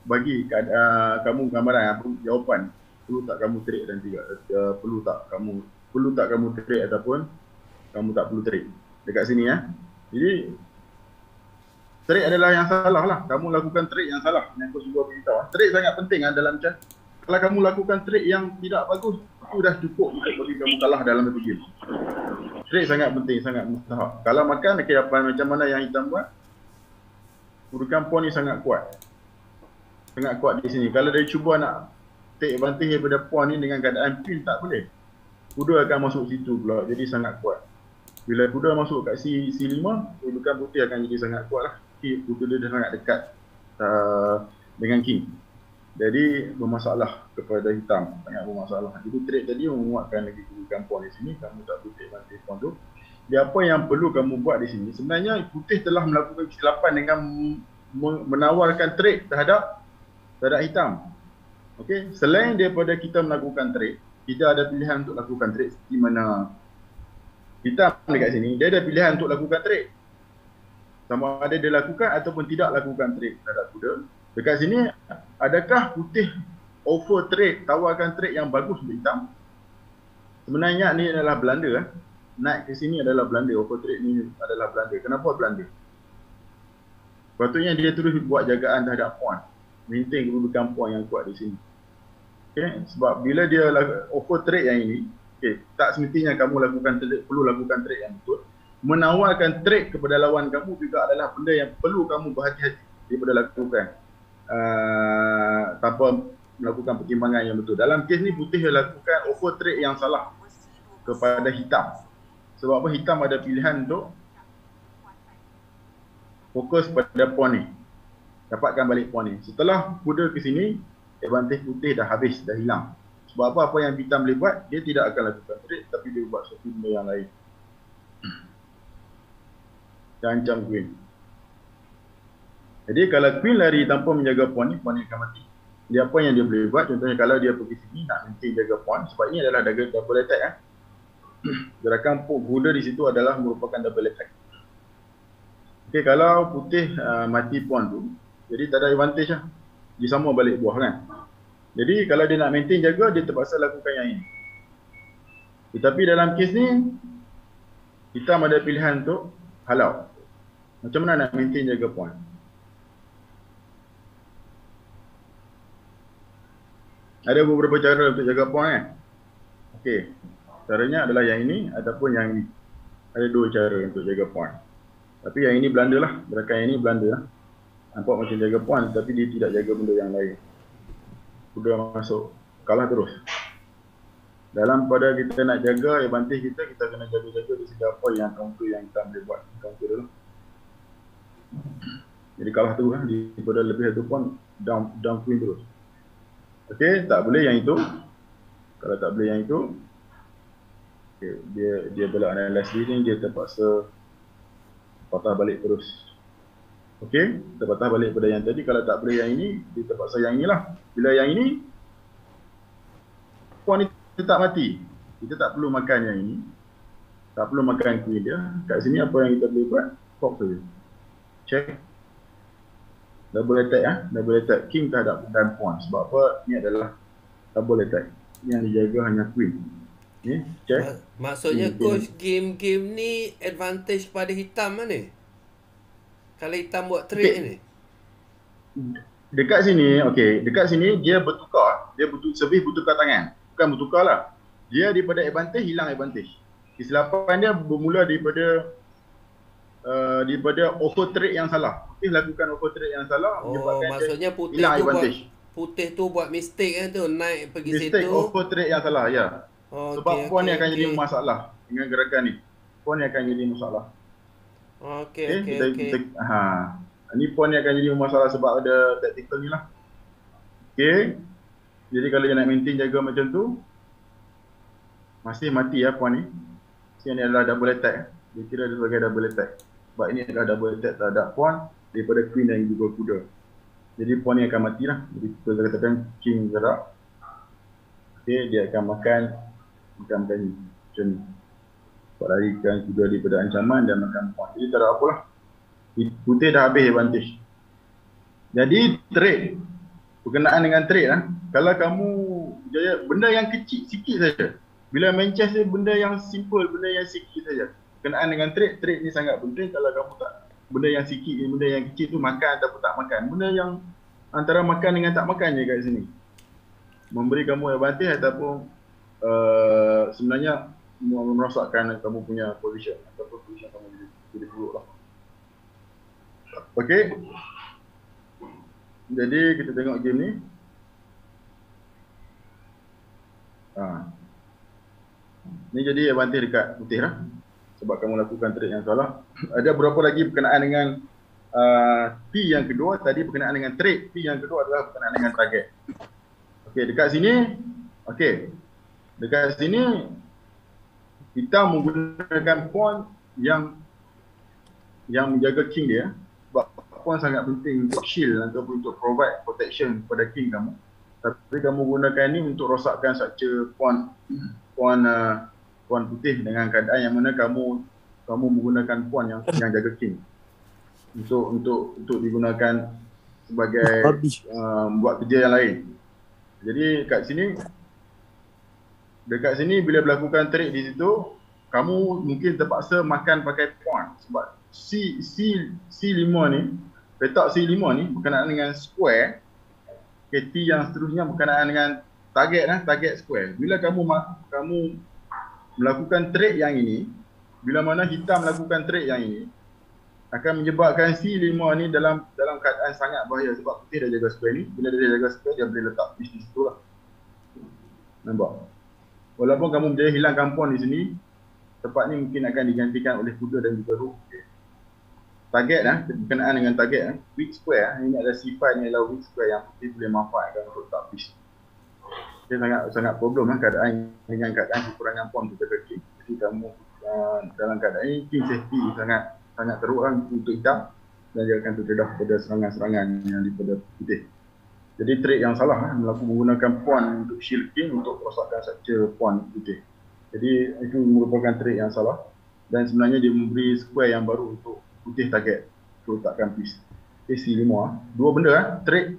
bagi kamu gambaran jawapan. Perlu tak kamu trade dan tidak perlu tak kamu trade ataupun kamu tak perlu trade dekat sini ya. Jadi trade adalah yang salah lah. Kamu lakukan trade yang salah. Yang aku juga beritahu. Trade sangat penting dalam chat. Kalau kamu lakukan trade yang tidak bagus, itu dah cukup untuk bagi kamu kalah dalam satu game. Trade sangat penting, sangat mustahak. Kalau makan, macam mana yang hitam buat, kedudukan pawn ni sangat kuat. Sangat kuat di sini. Kalau dia cuba nak take advantage daripada pawn ni dengan keadaan pin, tak boleh. Kuda akan masuk situ pula, jadi sangat kuat. Bila kuda masuk kat C5, kedudukan putih akan jadi sangat kuat lah. Kuda dia dah sangat dekat dengan king. Jadi bermasalah kepada hitam, sangat bermasalah. Jadi trade tadi menguatkan lagi kedudukan pawn di sini, kamu tak boleh take advantage pawn tu. Jadi apa yang perlu kamu buat di sini, sebenarnya putih telah melakukan kesilapan dengan menawarkan trade terhadap hitam. Okey, selain daripada kita melakukan trade, tidak ada pilihan untuk lakukan trade di mana hitam dekat sini, dia ada pilihan untuk lakukan trade. Sama ada dia lakukan ataupun tidak lakukan trade terhadap kuda. Dekat sini, adakah putih offer trade, tawarkan trade yang bagus untuk hitam? Sebenarnya ni adalah blunder. Naik ke sini adalah blunder. Offer trade ni adalah blunder. Kenapa blunder? Patutnya dia terus buat jagaan terhadap pawn. Maintain kedudukan pawn yang kuat di sini. Okay? Sebab bila dia offer trade yang ini, tak semestinya kamu perlu lakukan trade yang betul. Menawarkan trade kepada lawan kamu juga adalah benda yang perlu kamu berhati-hati daripada lakukan. Tanpa melakukan pertimbangan yang betul. Dalam kes ni putih lakukan offer trade yang salah kepada hitam. Sebab apa? Hitam ada pilihan untuk fokus pada pawn ni. Dapatkan balik pawn ni. Setelah kuda ke sini, advantage putih dah habis, dah hilang. Sebab apa? Apa yang hitam boleh buat, dia tidak akan lakukan trade, tapi dia buat sesuatu benda yang lain. Dia ancam queen. Jadi kalau queen lari tanpa menjaga pawn ni akan mati. Dia apa yang dia boleh buat, contohnya kalau dia pergi sini nak maintain jaga pawn, sebab ini adalah double attack. Gerakan kuda di situ adalah merupakan double attack. Okey, kalau putih mati pawn tu, jadi tak ada advantage lah. Dia sama balik buah kan. Jadi kalau dia nak maintain jaga, dia terpaksa lakukan yang ini. Tetapi dalam kes ni, hitam ada pilihan untuk halau. Macam mana nak maintain jaga pawn? Ada beberapa cara untuk jaga pawn kan. Okey. Caranya adalah yang ini ataupun yang ini. Ada dua cara untuk jaga pawn. Tapi yang ini Belanda lah. Gerakan yang ini Belanda lah. Nampak macam jaga pawn tapi dia tidak jaga benda yang lain. Kuda masuk. Kalah terus. Dalam pada kita nak jaga advantage kita, kita kena jaga-jaga di segi apa yang counter yang kita boleh buat. Counter dulu. Jadi kalah terus lah. Daripada lebih satu pawn, down queen terus. Okey, tak boleh yang itu. Kalau tak boleh yang itu, okay, dia belak analyze diri, dia terpaksa patah balik terus. Okey, terpatah balik pada yang tadi. Kalau tak boleh yang ini, dia terpaksa yang inilah. Bila yang ini, pawn ni tetap mati. Kita tak perlu makan yang ini. Tak perlu makan queen dia. Kat sini apa yang kita boleh buat? Pop saja. Check. Double attack double attack king terhadap dan pawn. Sebab apa? Ni adalah double attack. Yang dijaga hanya queen. Ni, check. Maksudnya coach, game-game ni advantage pada hitam mana? Kalau hitam buat trade ni. Dekat sini, okey, dekat sini dia bertukar. Dia servis bertukar tangan. Bukan bertukar lah. Dia daripada advantage hilang advantage. Kesilapan dia bermula daripada over trade yang salah. Putih lakukan over trade yang salah, maksudnya putih hilang tu advantage. Putih tu buat mistake kan tu, naik pergi mistake, situ. Over trade yang salah, ya. Sebab pawn ni akan jadi masalah dengan gerakan ni. Pawn ni akan jadi masalah. Okey. Ni pawn ni akan jadi masalah sebab ada tactical ni lah. Okey. Jadi kalau dia nak maintain jaga macam tu, masih mati ya pawn ni. Ini adalah double attack. Dia kira dia sebagai double attack. Sebab ini adalah double attack terhadap pawn daripada queen dan juga kuda. Jadi pawn ni akan mati lah. Jadi kita katakan king gerak. Okey, dia akan makan macam ni. Macam ni. Sebab larikan kuda daripada ancaman dan makan pawn. Jadi tak ada apalah. Putih dah habis advantage. Jadi trade. Berkenaan dengan trade lah. Kalau kamu jaya benda yang kecil sikit saja. Bila main chess ni benda yang simple, benda yang sikit saja. Berkenaan dengan trade ni sangat penting. Kalau kamu tak, benda yang sikit, benda yang kecil tu makan ataupun tak makan. Benda yang antara makan dengan tak makan je kat sini. Memberi kamu advantage ataupun sebenarnya merosakkan kamu punya position. Ataupun position kamu jadi buruk lah. Okey. Jadi kita tengok game ni. Ni jadi advantage dekat putih lah. Sebab kamu lakukan trade yang salah. Ada berapa lagi berkenaan dengan P yang kedua. Tadi berkenaan dengan trade. P yang kedua adalah berkenaan dengan target. Okey, dekat sini. Okey. Dekat sini kita menggunakan pawn yang menjaga king dia. Sebab pawn sangat penting untuk shield ataupun untuk provide protection kepada king kamu. Tapi kamu gunakan ni untuk rosakkan structure pawn putih dengan keadaan yang mana kamu menggunakan pawn yang jaga king untuk digunakan sebagai buat kerja yang lain. Jadi dekat sini bila melakukan trade di situ, kamu mungkin terpaksa makan pakai pawn sebab C5 ni, petak C5 ni berkenaan dengan square. KT yang seterusnya berkenaan dengan target square. Bila kamu melakukan trade yang ini, bila mana hitam melakukan trade yang ini, akan menyebabkan C5 ni dalam keadaan sangat bahaya sebab putih dah jaga square ni. Bila dia jaga square, dia boleh letak piece di situ lah. Nampak? Walaupun kamu berjaya hilangkan pawn di sini, tempat ni mungkin akan digantikan oleh kuda dan juga rook. Target berkenaan dengan target weak square ini adalah sifatnya adalah weak square yang putih boleh manfaatkan untuk tak piece. Dia sangat problem keadaan dengan keadaan kekurangan pawn kita kecil. Jadi kamu dalam keadaan ini king safety sangat teruk untuk hitam dan dia akan terdedah pada serangan-serangan yang daripada putih. Jadi trade yang salah menggunakan pawn untuk shield king untuk rosakkan structure pawn putih. Jadi itu merupakan trade yang salah dan sebenarnya dia memberi square yang baru untuk putih target untuk letakkan piece. C5 dua benda trade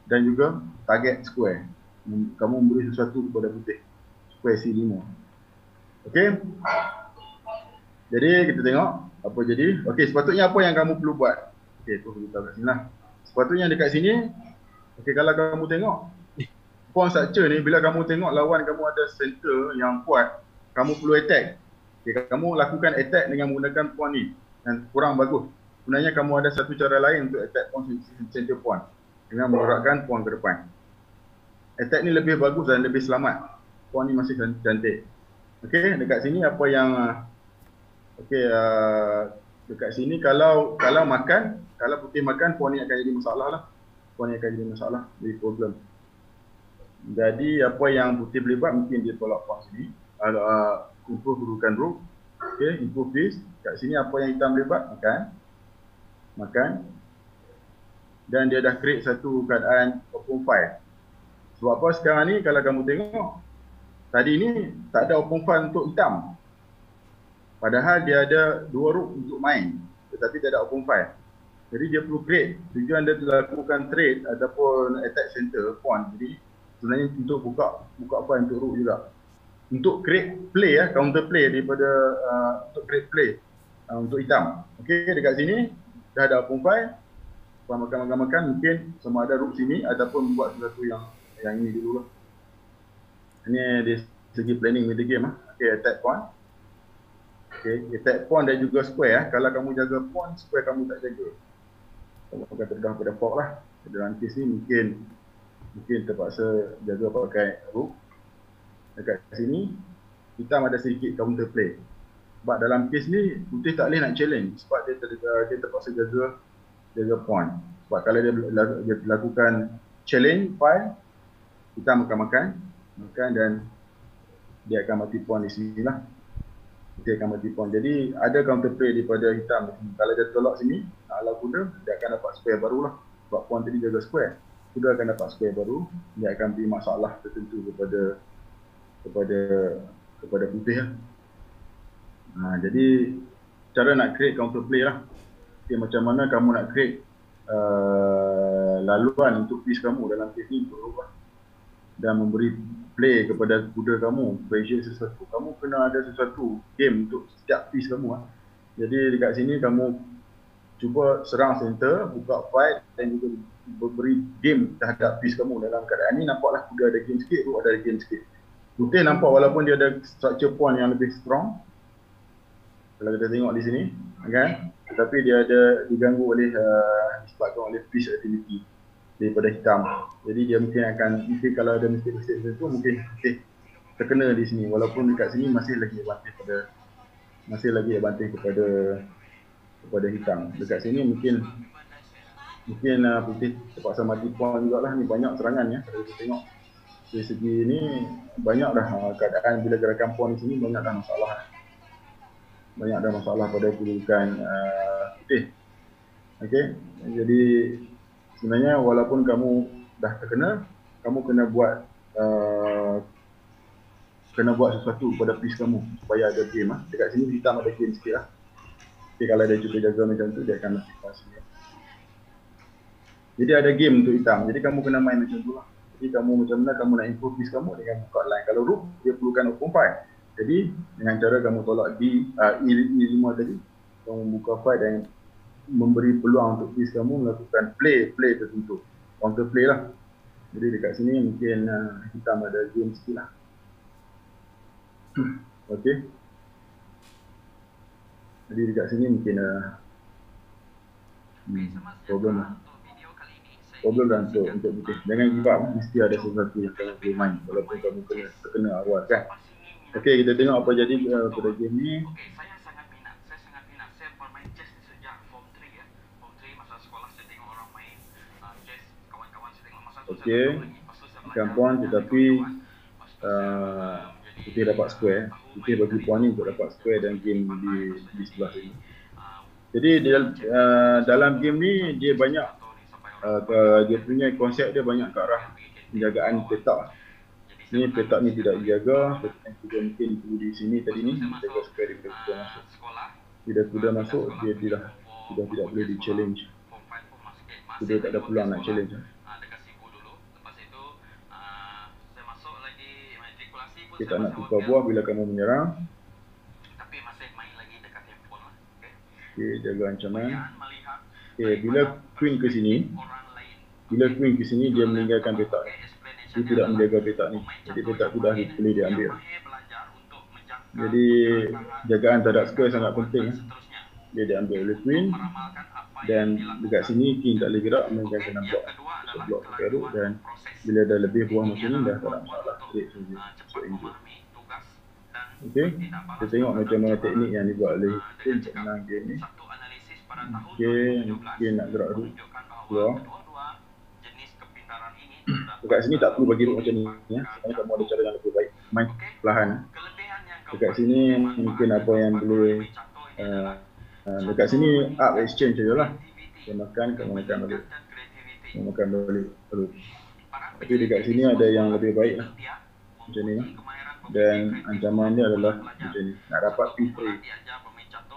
dan juga target square. Kamu memberi sesuatu kepada putih. Square C5. Okey. Jadi kita tengok apa jadi. Okey, sepatutnya apa yang kamu perlu buat? Okey, tu kita kat sini lah. Sepatutnya dekat sini, okey, kalau kamu tengok pawn structure ni, bila kamu tengok lawan kamu ada center yang kuat, kamu perlu attack. Okey, kamu lakukan attack dengan menggunakan pawn ni dan kurang bagus. Sebenarnya kamu ada satu cara lain untuk attack pawn center pawn dengan menggerakkan pawn ke depan. Attack ni lebih bagus dan lebih selamat. Pawn ni masih cantik. Okey, dekat sini apa yang okey, dekat sini kalau makan, kalau putih makan, pawn ni akan jadi masalah lah. Pawn ni akan jadi masalah, jadi problem. Jadi apa yang putih boleh buat, mungkin dia tolak pawn sini. Improve kedudukan rook. Okey, improve piece. Kat sini apa yang hitam boleh buat? Makan. Dan dia dah create satu keadaan open file. Sebab apa sekarang ni kalau kamu tengok, tadi ni tak ada open file untuk hitam. Padahal dia ada dua rook untuk main, tetapi tak ada open file. Jadi dia perlu create. Tujuan dia lakukan trade ataupun attack center pawn. Jadi sebenarnya untuk buka file untuk rook juga. Untuk create play counter play daripada untuk create play untuk hitam. Okey, dekat sini dah ada open file. Makan mungkin sama ada rook sini ataupun buat sesuatu yang ini dulu lah. Ini dari segi planning mid game Okey, attack pawn. Okey, attack pawn dan juga square Kalau kamu jaga pawn, square kamu tak jaga. Kamu akan terdedah pada fork lah. Dalam case ni mungkin terpaksa jaga pakai rook. Dekat sini hitam ada sedikit counter play. Sebab dalam case ni putih tak boleh nak challenge sebab dia terpaksa jaga pawn. Sebab kalau dia lakukan challenge file, hitam akan makan dan dia akan mati pawn di sini lah. Dia akan mati pawn. Jadi ada counter play daripada hitam. Kalau dia tolak sini, ala kuda, dia akan dapat square baru lah. Sebab pawn tadi jaga square. Kuda akan dapat square baru. Dia akan beri masalah tertentu kepada putih lah. Jadi cara nak create counter play lah. Okay, macam mana kamu nak create laluan untuk piece kamu dalam case ni untuk rubah dan memberi play kepada kuda kamu, pressure sesuatu. Kamu kena ada sesuatu game untuk setiap piece kamu Jadi dekat sini kamu cuba serang center, buka fight dan juga beri game terhadap piece kamu. Dalam keadaan ni nampaklah kuda ada game sikit, rook ada game sikit. Putih nampak walaupun dia ada structure pawn yang lebih strong. Kalau kita tengok di sini, kan? Tetapi dia ada diganggu oleh disebabkan oleh piece activity daripada hitam. Jadi dia mungkin kalau ada mistake tertentu mungkin putih terkena di sini. Walaupun dekat sini masih lagi advantage kepada hitam. Dekat sini mungkin putih terpaksa mati pawn jugalah. Ni banyak serangan kalau kita tengok. Dari segi ni banyak dah keadaan bila gerakan pawn di sini banyak dah masalah pada kedudukan putih. Okey, jadi sebenarnya walaupun kamu dah terkena, kamu kena buat sesuatu pada piece kamu supaya ada game Dekat sini hitam ada game sikit Tapi kalau dia cuba jaga macam tu, dia akan mesti pasal. Jadi ada game untuk hitam. Jadi kamu kena main macam tu lah. Jadi kamu macam mana kamu nak improve piece kamu dengan buka line. Kalau rook, dia perlukan open file. Jadi dengan cara kamu tolak E5 tadi, kamu buka file dan memberi peluang untuk piece kamu melakukan play tertentu. Counter play lah. Jadi dekat sini mungkin hitam ada game sikit lah. Okey. Jadi dekat sini mungkin problem lah. Problem dah untuk putih. Jangan give up, mesti ada sesuatu yang kamu boleh main walaupun kamu terkena awal kan. Okey, kita tengok apa jadi pada game ni. Okey, saya sangat minat. Saya bermain chess sejak form 3 ya. Form 3 masa sekolah saya tengok orang main chess, kawan-kawan saya tengok masa tu Okey. Makan puan tetapi kita dapat square. Kita bagi puan ni untuk dapat square dan game di sebelah sini. Jadi dalam game ni dia banyak dia punya konsep dia banyak ke arah penjagaan petak. Ni petak ni tidak dijaga, petak yang juga mungkin di sini tadi ni jaga square daripada kuda masuk. Bila kuda masuk dia sudah tidak boleh di challenge. Kuda tak ada peluang nak challenge. Kita tak nak tukar buah bila kamu menyerang. Okey, jaga ancaman. Okey, bila queen ke sini, dia meninggalkan petak ni. Dia tidak menjaga petak ni. Jadi petak tu dah boleh dia ambil. Jadi jagaan terhadap square sangat penting. Dia diambil oleh queen. Dan dekat sini king tak boleh gerak, melainkan kena blok. Blok teruk dan bila dah lebih buah macam ni dah tak ada masalah. Okey, kita tengok macam mana teknik yang dibuat oleh queen untuk menang game ni. Okey, mungkin nak gerak dulu keluar. Dekat sini tak perlu bagi rook macam ni ya. Sebenarnya kamu ada cara yang lebih baik. Main perlahan. Dekat sini mungkin apa yang boleh dekat sini up exchange sajalah. Dia makan, kamu makan balik. Kamu makan balik terus. Tapi dekat sini ada yang lebih baik lah. Macam ni lah. Dan ancaman dia adalah macam ni. Nak dapat P3.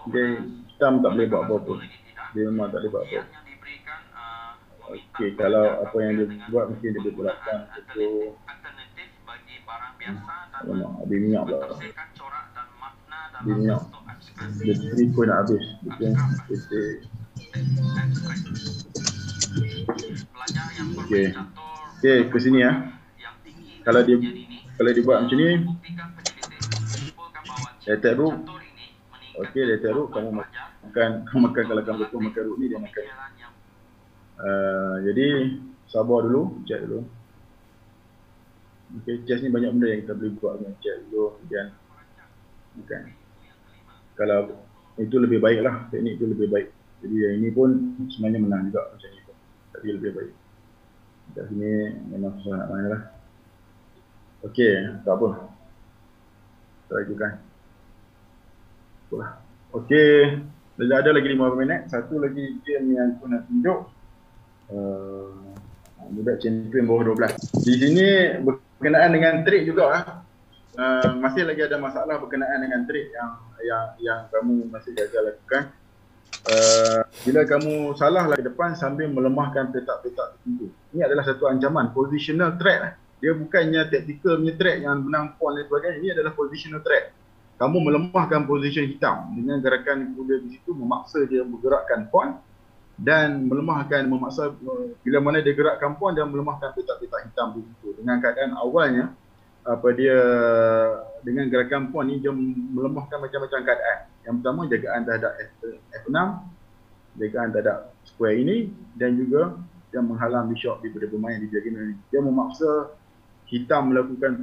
Okay, hitam tak boleh buat apa-apa. Dia memang tak boleh buat apa-apa. Okey, kalau apa yang dia buat mungkin dia boleh lakukan untuk ada minyak pula. Ada minyak. Dia ni pun nak habis. Okey. Okey, ke sini ya. Kalau dia buat macam ni, attack rook. Okey, dia attack rook, kamu makan kalau kamu betul makan rook ni dia makan. Jadi sabar dulu, check dulu. Okey, chess ni banyak benda yang kita boleh buat dengan check dulu kemudian makan. Kalau itu lebih baik lah, teknik itu lebih baik. Jadi yang ini pun sebenarnya menang juga macam ni pun. Tapi lebih baik. Kat sini memang susah nak main lah. Okey, tak apa. Kita lakukan. Okey, dah ada lagi 15 minit. Satu lagi game yang aku nak tunjuk. Budak champion bawah 12. Di sini berkenaan dengan trade juga. Masih lagi ada masalah berkenaan dengan trade yang kamu masih gagal lakukan. Bila kamu salah lagi depan sambil melemahkan petak-petak tertentu. Ini adalah satu ancaman, positional threat. Dia bukannya tactical punya threat yang menang pawn dan sebagainya. Ini adalah positional threat. Kamu melemahkan position hitam dengan gerakan kuda di situ, memaksa dia bergerakkan pawn dan memaksa bila mana dia gerakkan pawn dan melemahkan petak-petak hitam di situ. Dengan keadaan awalnya dia dengan gerakan pawn ni dia melemahkan macam-macam keadaan. Yang pertama jagaan terhadap F6, jagaan terhadap square ini dan juga dia menghalang bishop daripada bermain di diagonal ini. Dia memaksa hitam melakukan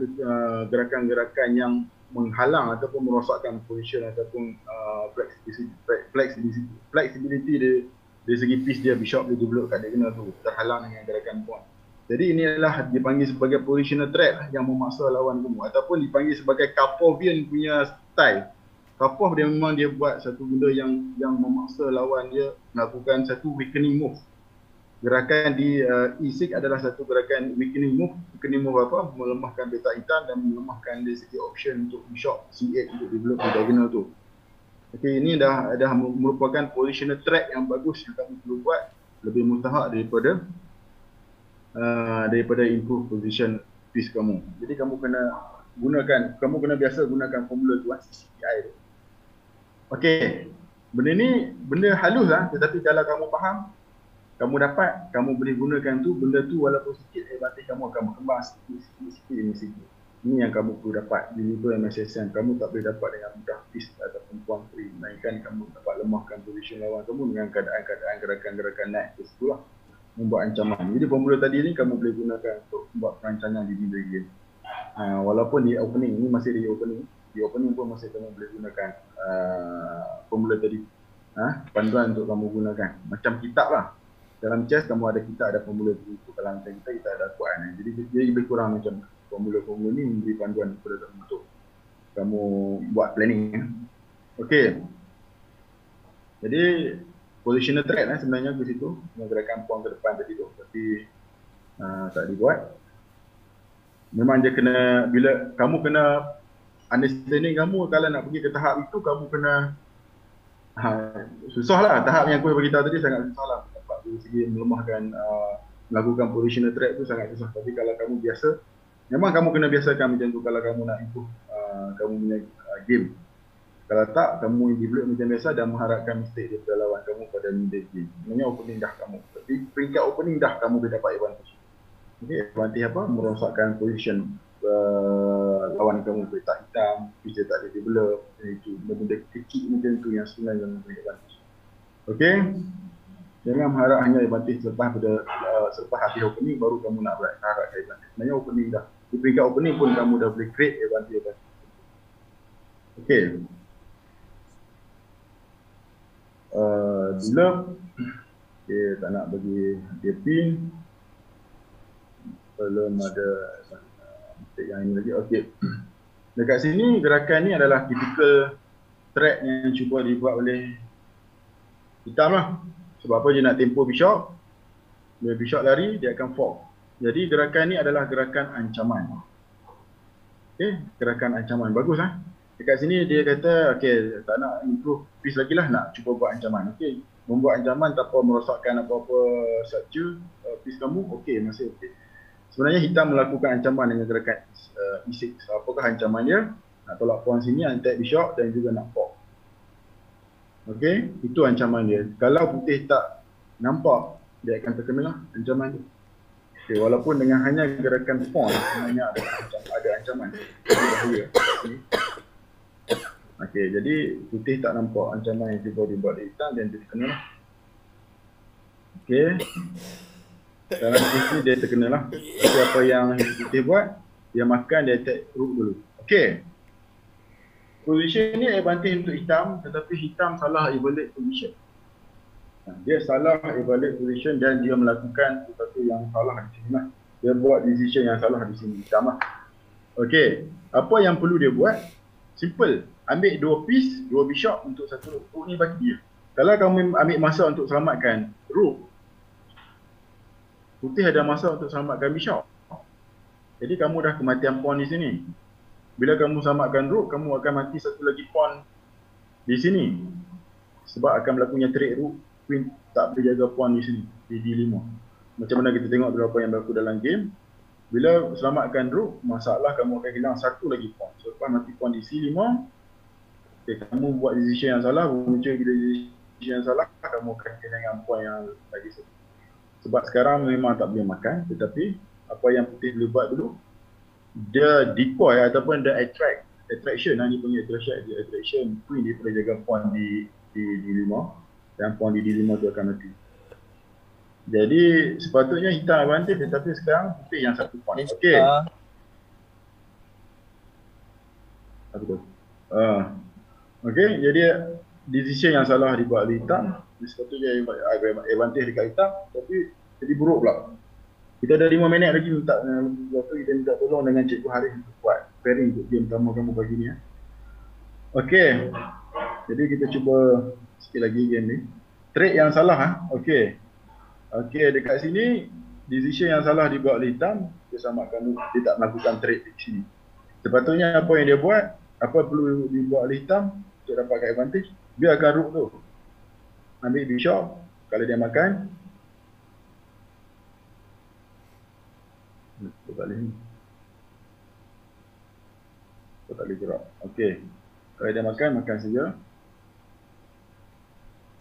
gerakan-gerakan yang menghalang ataupun merosakkan position ataupun flexibility dari segi piece dia, bishop dia duduk kat diagonal tu terhalang dengan gerakan pawn. Jadi inilah dipanggil sebagai positional threat yang memaksa lawan kamu ataupun dipanggil sebagai Karpovian punya style. Karpov dia memang dia buat satu benda yang memaksa lawan dia melakukan satu weakening move. Gerakan di E6 adalah satu gerakan weakening move. Weakening move apa? Melemahkan petak hitam dan melemahkan dari segi option untuk bishop C8 untuk develop di diagonal tu. Okey, ini dah merupakan positional threat yang bagus yang kamu perlu buat, lebih mustahak daripada improve position piece kamu. Jadi kamu kena biasa gunakan formula tu, CCPI tu. Okey, benda ni benda halus lah, tetapi kalau kamu faham, kamu dapat, kamu boleh gunakan tu, benda tu walaupun sikit, advantage kamu akan berkembang sikit. Ini yang kamu perlu dapat di level MSSM. Kamu tak boleh dapat dengan mudah piece ataupun puan free, melainkan kamu dapat lemahkan position lawan kamu dengan keadaan-keadaan gerakan-gerakan naik ke situ lah, membuat ancaman. Jadi formula tadi ni kamu boleh gunakan untuk buat perancangan di video game. Walaupun di opening, ini masih di opening, di opening pun masih kamu boleh gunakan formula tadi, panduan untuk kamu gunakan. Macam kitab lah. Dalam chess kamu ada kitab, ada formula untuk. Kalau macam kita ada Al-Quran. Jadi dia lebih kurang macam formula-formula ni memberi panduan kepada kamu untuk kamu buat planning. Okey. Jadi positional threat sebenarnya ke situ, menggerakkan puan ke depan tadi tu, tapi tak dibuat. Memang dia kena, bila kamu kena understanding kamu, kalau nak pergi ke tahap itu kamu kena susah lah. Tahap yang aku beritahu tadi sangat susah lah. Dari segi melemahkan melakukan positional threat tu sangat susah. Tapi kalau kamu biasa, memang kamu kena biasakan macam tu kalau kamu nak improve kamu punya game. Kalau tak, kamu develop macam biasa dan mengharapkan mistake daripada lawan kamu pada mid game. Sebenarnya opening dah kamu. Tapi peringkat opening dah kamu boleh dapat advantage. Okay, advantage apa? Merosakkan position lawan kamu, petak hitam, pitch tak ada develop, itu benda-benda kecil macam tu yang sebenarnya memberi advantage. Okay, jangan mengharap hanya advantage selepas habis opening baru kamu nak harap advantage. Sebenarnya opening dah, di peringkat opening pun kamu dah boleh create advantage. Okay, develop. Okay, tak nak bagi dia pin, belum ada mistake yang ini lagi. Okey, dekat sini gerakan ni adalah typical threat yang cuba dibuat oleh hitam lah. Sebab apa, dia nak tempo bishop, bila bishop lari dia akan fork. Jadi gerakan ni adalah gerakan ancaman. Okey, gerakan ancaman bagus lah. Dekat sini dia kata okey, tak nak improve piece lagi lah, nak cuba buat ancaman. Okey, membuat ancaman tanpa merosakkan apa-apa structure piece kamu, okey, masih okey. Sebenarnya hitam melakukan ancaman dengan gerakan E6. Apakah ancaman dia? Nak tolak pawn sini, attack bishop dan juga nak fork. Okey, itu ancaman dia. Kalau putih tak nampak, dia akan terkena lah ancaman dia. Okey, walaupun dengan hanya gerakan pawn sebenarnya ada ancaman. Bahaya. Okey, jadi putih tak nampak ancaman yang cuba dibuat oleh hitam dan dia terkena lah. Okey. Dalam kes ni dia terkena lah. Tapi apa yang putih buat, dia makan, dia attack rook dulu. Okey. Position ni advantage untuk hitam, tetapi hitam salah evaluate position. Dia salah evaluate position dan dia melakukan sesuatu yang salah di sini lah. Dia buat decision yang salah di sini, hitam lah. Okey. Apa yang perlu dia buat? Simple. Ambil dua piece, dua bishop untuk satu rook. Rook ni bagi dia. Kalau kamu ambil masa untuk selamatkan rook, putih ada masa untuk selamatkan bishop. Jadi kamu dah kematian pawn di sini. Bila kamu selamatkan rook, kamu akan mati satu lagi pawn di sini. Sebab akan berlakunya trade rook, queen tak boleh jaga pawn di sini, di D5. Macam mana kita tengok berapa yang berlaku dalam game. Bila selamatkan rook, masalah kamu akan hilang satu lagi pawn. Selepas mati pawn di C5, okay, kamu buat decision yang salah, muncul bila decision yang salah, kamu akan kehilangan pawn yang lagi satu. Sebab sekarang memang tak boleh makan, tetapi apa yang putih boleh buat dulu, dia decoy ataupun dia attraction, ni punya attraction, queen dia boleh jaga pawn di D5 dan pawn di D5 tu akan mati. Jadi sepatutnya hitam advantage, tetapi sekarang putih yang satu pawn. Okey. Apa tu? Okey, jadi decision yang salah dibuat oleh hitam. Sepatutnya advantage dekat hitam, tapi jadi buruk pula. Kita ada 5 minit lagi minta kita minta tolong dengan Cikgu Haris untuk buat pairing untuk game pertama kamu pagi ni. Okey. Jadi kita cuba sikit lagi game ni. Trade yang salah Okey. Okey, dekat sini decision yang salah dibuat oleh hitam, dia samakan dia tak melakukan trade di sini. Sepatutnya apa yang dia buat, apa perlu dibuat oleh hitam untuk dapatkan advantage, biarkan rook tu. Ambil bishop, kalau dia makan tak boleh gerak. Okey. Kalau dia makan saja.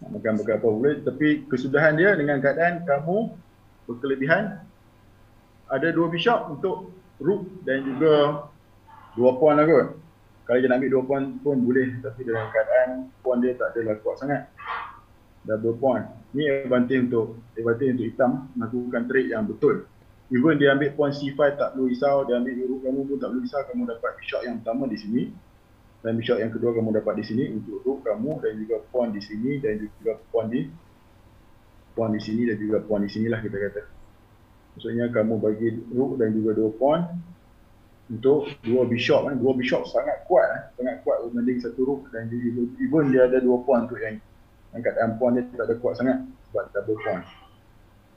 Nak makan bukan apa boleh, tapi kesudahan dia dengan keadaan kamu berkelebihan ada dua bishop untuk rook dan juga dua pawn lah kot. Kalau dia nak ambil dua pawn pun boleh, tapi dalam keadaan pawn dia tak adalah kuat sangat. Double pawn. Ni advantage untuk hitam melakukan trade yang betul. Even dia ambil pawn C5 tak perlu risau, dia ambil rook kamu pun tak perlu risau, kamu dapat bishop yang pertama di sini. Dan bishop yang kedua kamu dapat di sini untuk rook kamu, dan juga pawn di sini, dan juga pawn di sini, dan juga pawn di sinilah kita kata. Maksudnya kamu bagi rook dan juga 2 pawn untuk 2 bishop. 2 bishop sangat kuat, sangat kuat berbanding 1 rook, dan even dia ada 2 pawn untuk yang keadaan pawn dia tak ada kuat sangat sebab double pawn.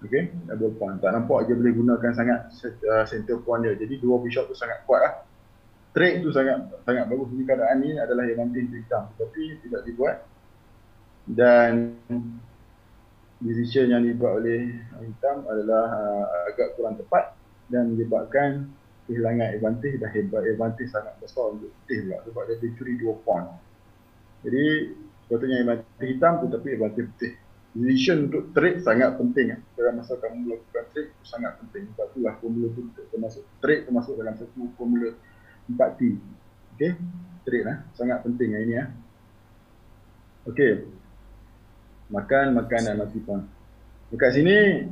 Okey, double pawn. Tak nampak je boleh gunakan sangat center pawn dia. Jadi 2 bishop tu sangat kuat lah. Trade tu sangat bagus. Di keadaan ni adalah advantage hitam, tapi tidak dibuat. Dan decision yang dibuat oleh hitam adalah agak kurang tepat dan menyebabkan kehilangan advantage, dan advantage sangat besar untuk putih pula sebab dia dicuri 2 pawn. Jadi sepatutnya advantage hitam tetapi advantage putih. Decision untuk trade sangat penting. Dalam masa kamu melakukan trade itu sangat penting. Sebab itulah formula itu termasuk trade, termasuk dalam satu formula 4T. Okey, trade lah sangat penting ini ya. Okey. Makan dan mati pawn. Dekat sini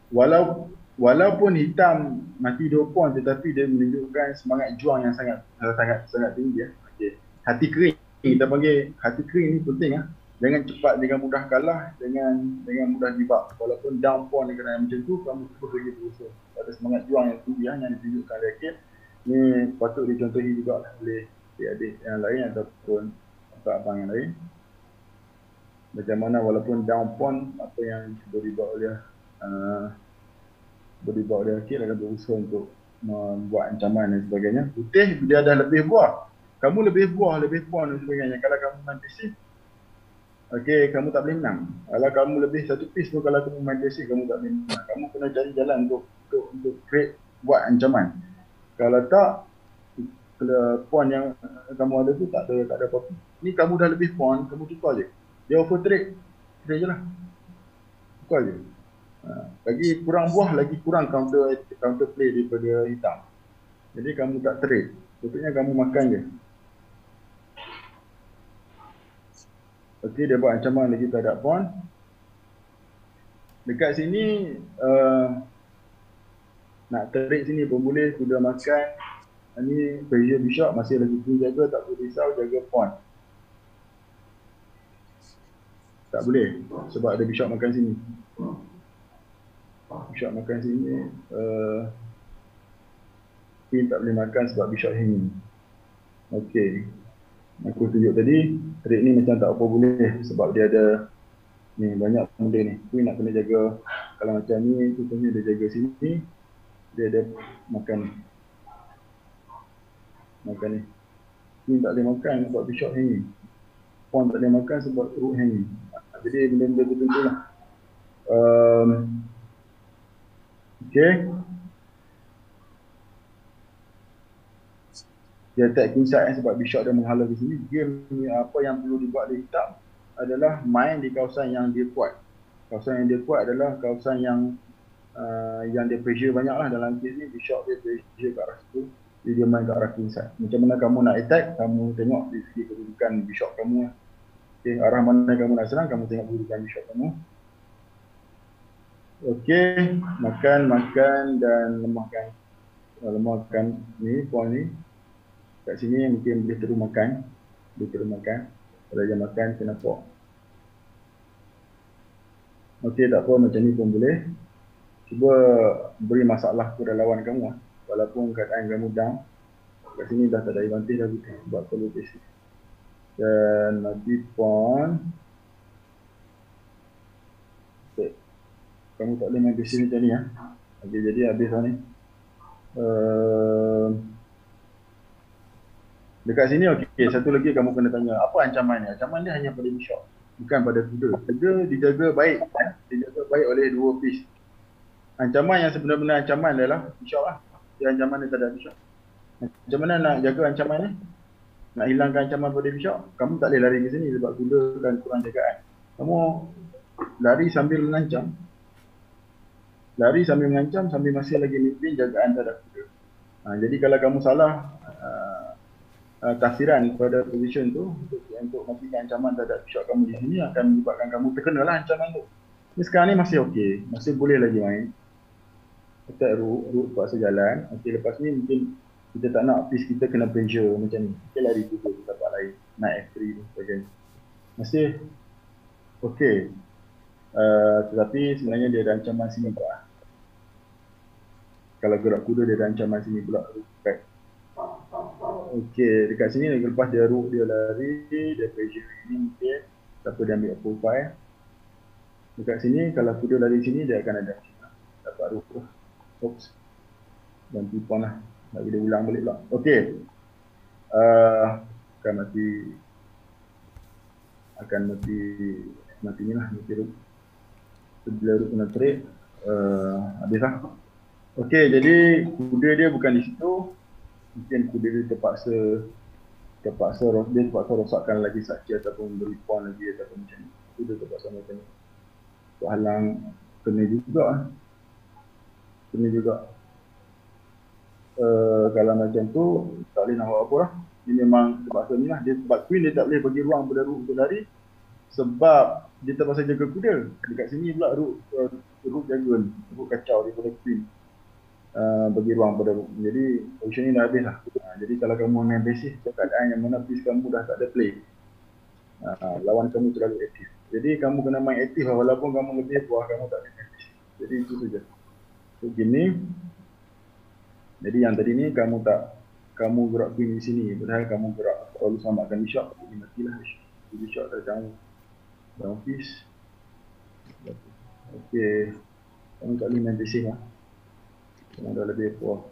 walaupun hitam mati 2 pawn tetapi dia menunjukkan semangat juang yang sangat tinggi ya. Okey. Hati kering, kita panggil hati kering ni penting ya. Jangan cepat, jangan mudah kalah, dengan mudah give up. Walaupun down pawn dengan macam tu, kamu terus pergi berusaha. Ada semangat juang yang tinggi yang ditunjukkan rakyat. Ni patut dicontohi juga oleh adik yang lain ataupun abang yang lain. Macam mana walaupun down pawn, apa yang dibuat oleh akhir adalah berusaha untuk membuat ancaman dan sebagainya. Putih dia dah lebih buah, kamu lebih buah, lebih pawn dan sebagainya. Kalau kamu main pasif, okey, kamu tak boleh menang. Kalau kamu lebih satu piece tu, kalau kamu main pasif, kamu tak boleh menang. Kamu kena cari jalan untuk create, buat ancaman. Kalau tak, pawn yang kamu ada tu tak ada apa-apa. Ni kamu dah lebih pawn, kamu tukar je. Dia offer trade je lah. Tukar je. Lagi kurang buah, lagi kurang counter play daripada hitam. Jadi kamu tak trade. Betulnya kamu makan je. Okey, dia buat ancaman lagi terhadap pawn. Dekat sini nak trade sini pun boleh, sudah makan. Ini pressure bishop masih lagi pun jaga, tak boleh risau, jaga pawn. Tak boleh sebab ada bishop makan sini. Bishop makan sini, queen tak boleh makan sebab bishop hanging. Okey, aku tunjuk tadi trade ni macam tak apa boleh sebab dia ada ni banyak benda ni. Queen nak kena jaga. Kalau macam ni contohnya dia jaga sini, dia ada makan ni. Queen tak boleh makan sebab bishop hanging. Pawn tak boleh makan sebab rook hanging. Jadi benda-benda betul-betul lah. Okey. Dia attack king side sebab bishop dia menghalau di sini. Game ni apa yang perlu dibuat oleh hitam adalah main di kawasan yang dia kuat. Kawasan yang dia kuat adalah kawasan yang dia pressure banyak lah. Dalam case ni bishop dia pressure ke arah situ. Jadi dia main ke arah king side. Macam mana kamu nak attack, kamu tengok di segi kedudukan bishop kamu lah. Okay, arah mana kamu nak serang, kamu tengok kedudukan bishop kamu. Okey, makan dan lemahkan ni pawn ni. Kat sini mungkin boleh terus makan. Kalau dia makan, kena pok. Okey, tak apa, macam ni pun boleh. Cuba beri masalah kepada lawan kamu lah. Walaupun keadaan kamu down, kat sini dah tak ada advantage dah putih sebab perlu basic. Dan mati pawn. Okay. Kamu tak boleh main basic macam ni ya. Okay, jadi habis lah ni. Dekat sini okey, satu lagi kamu kena tanya, apa ancaman ni? Ancaman dia hanya pada bishop, bukan pada kuda. Kuda dijaga baik, dijaga baik oleh 2 piece. Ancaman yang sebenar-benar ancaman adalah bishop lah. Dia ancaman dia tak ada bishop. Macam mana nak jaga ancaman ni? Nak hilangkan ancaman pada bishop, kamu tak boleh lari ke sini sebab kuda kan kurang jagaan. Kamu lari sambil mengancam. Sambil masih lagi maintain jagaan terhadap kuda. Jadi kalau kamu salah tafsiran pada position tu untuk matikan ancaman terhadap bishop kamu di sini, akan menyebabkan kamu terkenalah ancaman tu. Ni sekarang ni masih okey, masih boleh lagi main. Attack rook terpaksa jalan. Okey, lepas ni mungkin kita tak nak piece kita kena pressure macam ni. Kita lari dulu dapat lain, naik F3 dan sebagainya. Masih okey. Tetapi sebenarnya dia ada ancaman sini pula. Kalau gerak kuda dia ada ancaman sini pula. Okey, dekat sini lepas dia rook dia lari, dia pressure ini mungkin siapa dia ambil profile. Dekat sini kalau kuda lari sini dia akan ada dapat rook lah. Oops. Dan tipon lah. Nak dia ulang balik pula. Okey. Akan mati ni lah. Bila rook kena trade, habis lah. Okey, jadi kuda dia bukan di situ. Mungkin kuda dia terpaksa rosakkan lagi saksi ataupun beri pawn lagi ataupun macam ni. Kuda terpaksa macam ni. Untuk halang kena juga. Kalau macam tu tak boleh nak buat apa lah. Dia memang terpaksa ni lah. Dia sebab queen dia tak boleh bagi ruang pada rook untuk lari. Sebab dia terpaksa jaga kuda. Dekat sini pula rook jaga ni. Rook kacau daripada queen. Bagi ruang pada rook. Jadi position ni dah habis lah. Jadi kalau kamu main basic, keadaan yang mana piece kamu dah tak ada play. Lawan kamu terlalu aktif. Jadi kamu kena main aktif lah. Walaupun kamu lebih buah, kamu tak boleh main basic. Jadi itu saja. So gini. Jadi yang tadi ni kamu gerak queen di sini. Padahal kamu gerak terlalu selamatkan bishop. Jadi matilah bishop terjangkau down piece. Okey. Kamu tak boleh main basic lah. Kamu dah lebih puas.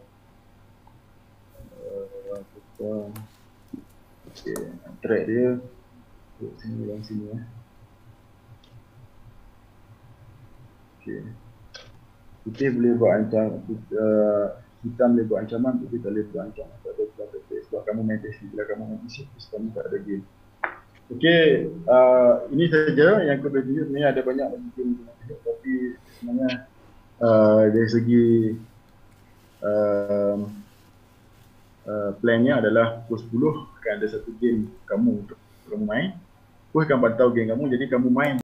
Okey, track dia duduk sini dan sini . Okey. Putih boleh buat ancaman, hitam boleh buat ancaman, putih tak boleh buat ancaman. Tak ada belakang face. Sebab kamu main basic, bila kamu main basic, kamu tak ada game. Okey, ini saja yang aku bagi. Sebenarnya ada banyak lagi game, tapi sebenarnya dari segi plannya adalah pukul 10 akan ada satu game kamu untuk kamu main. Aku akan pantau game kamu, jadi kamu main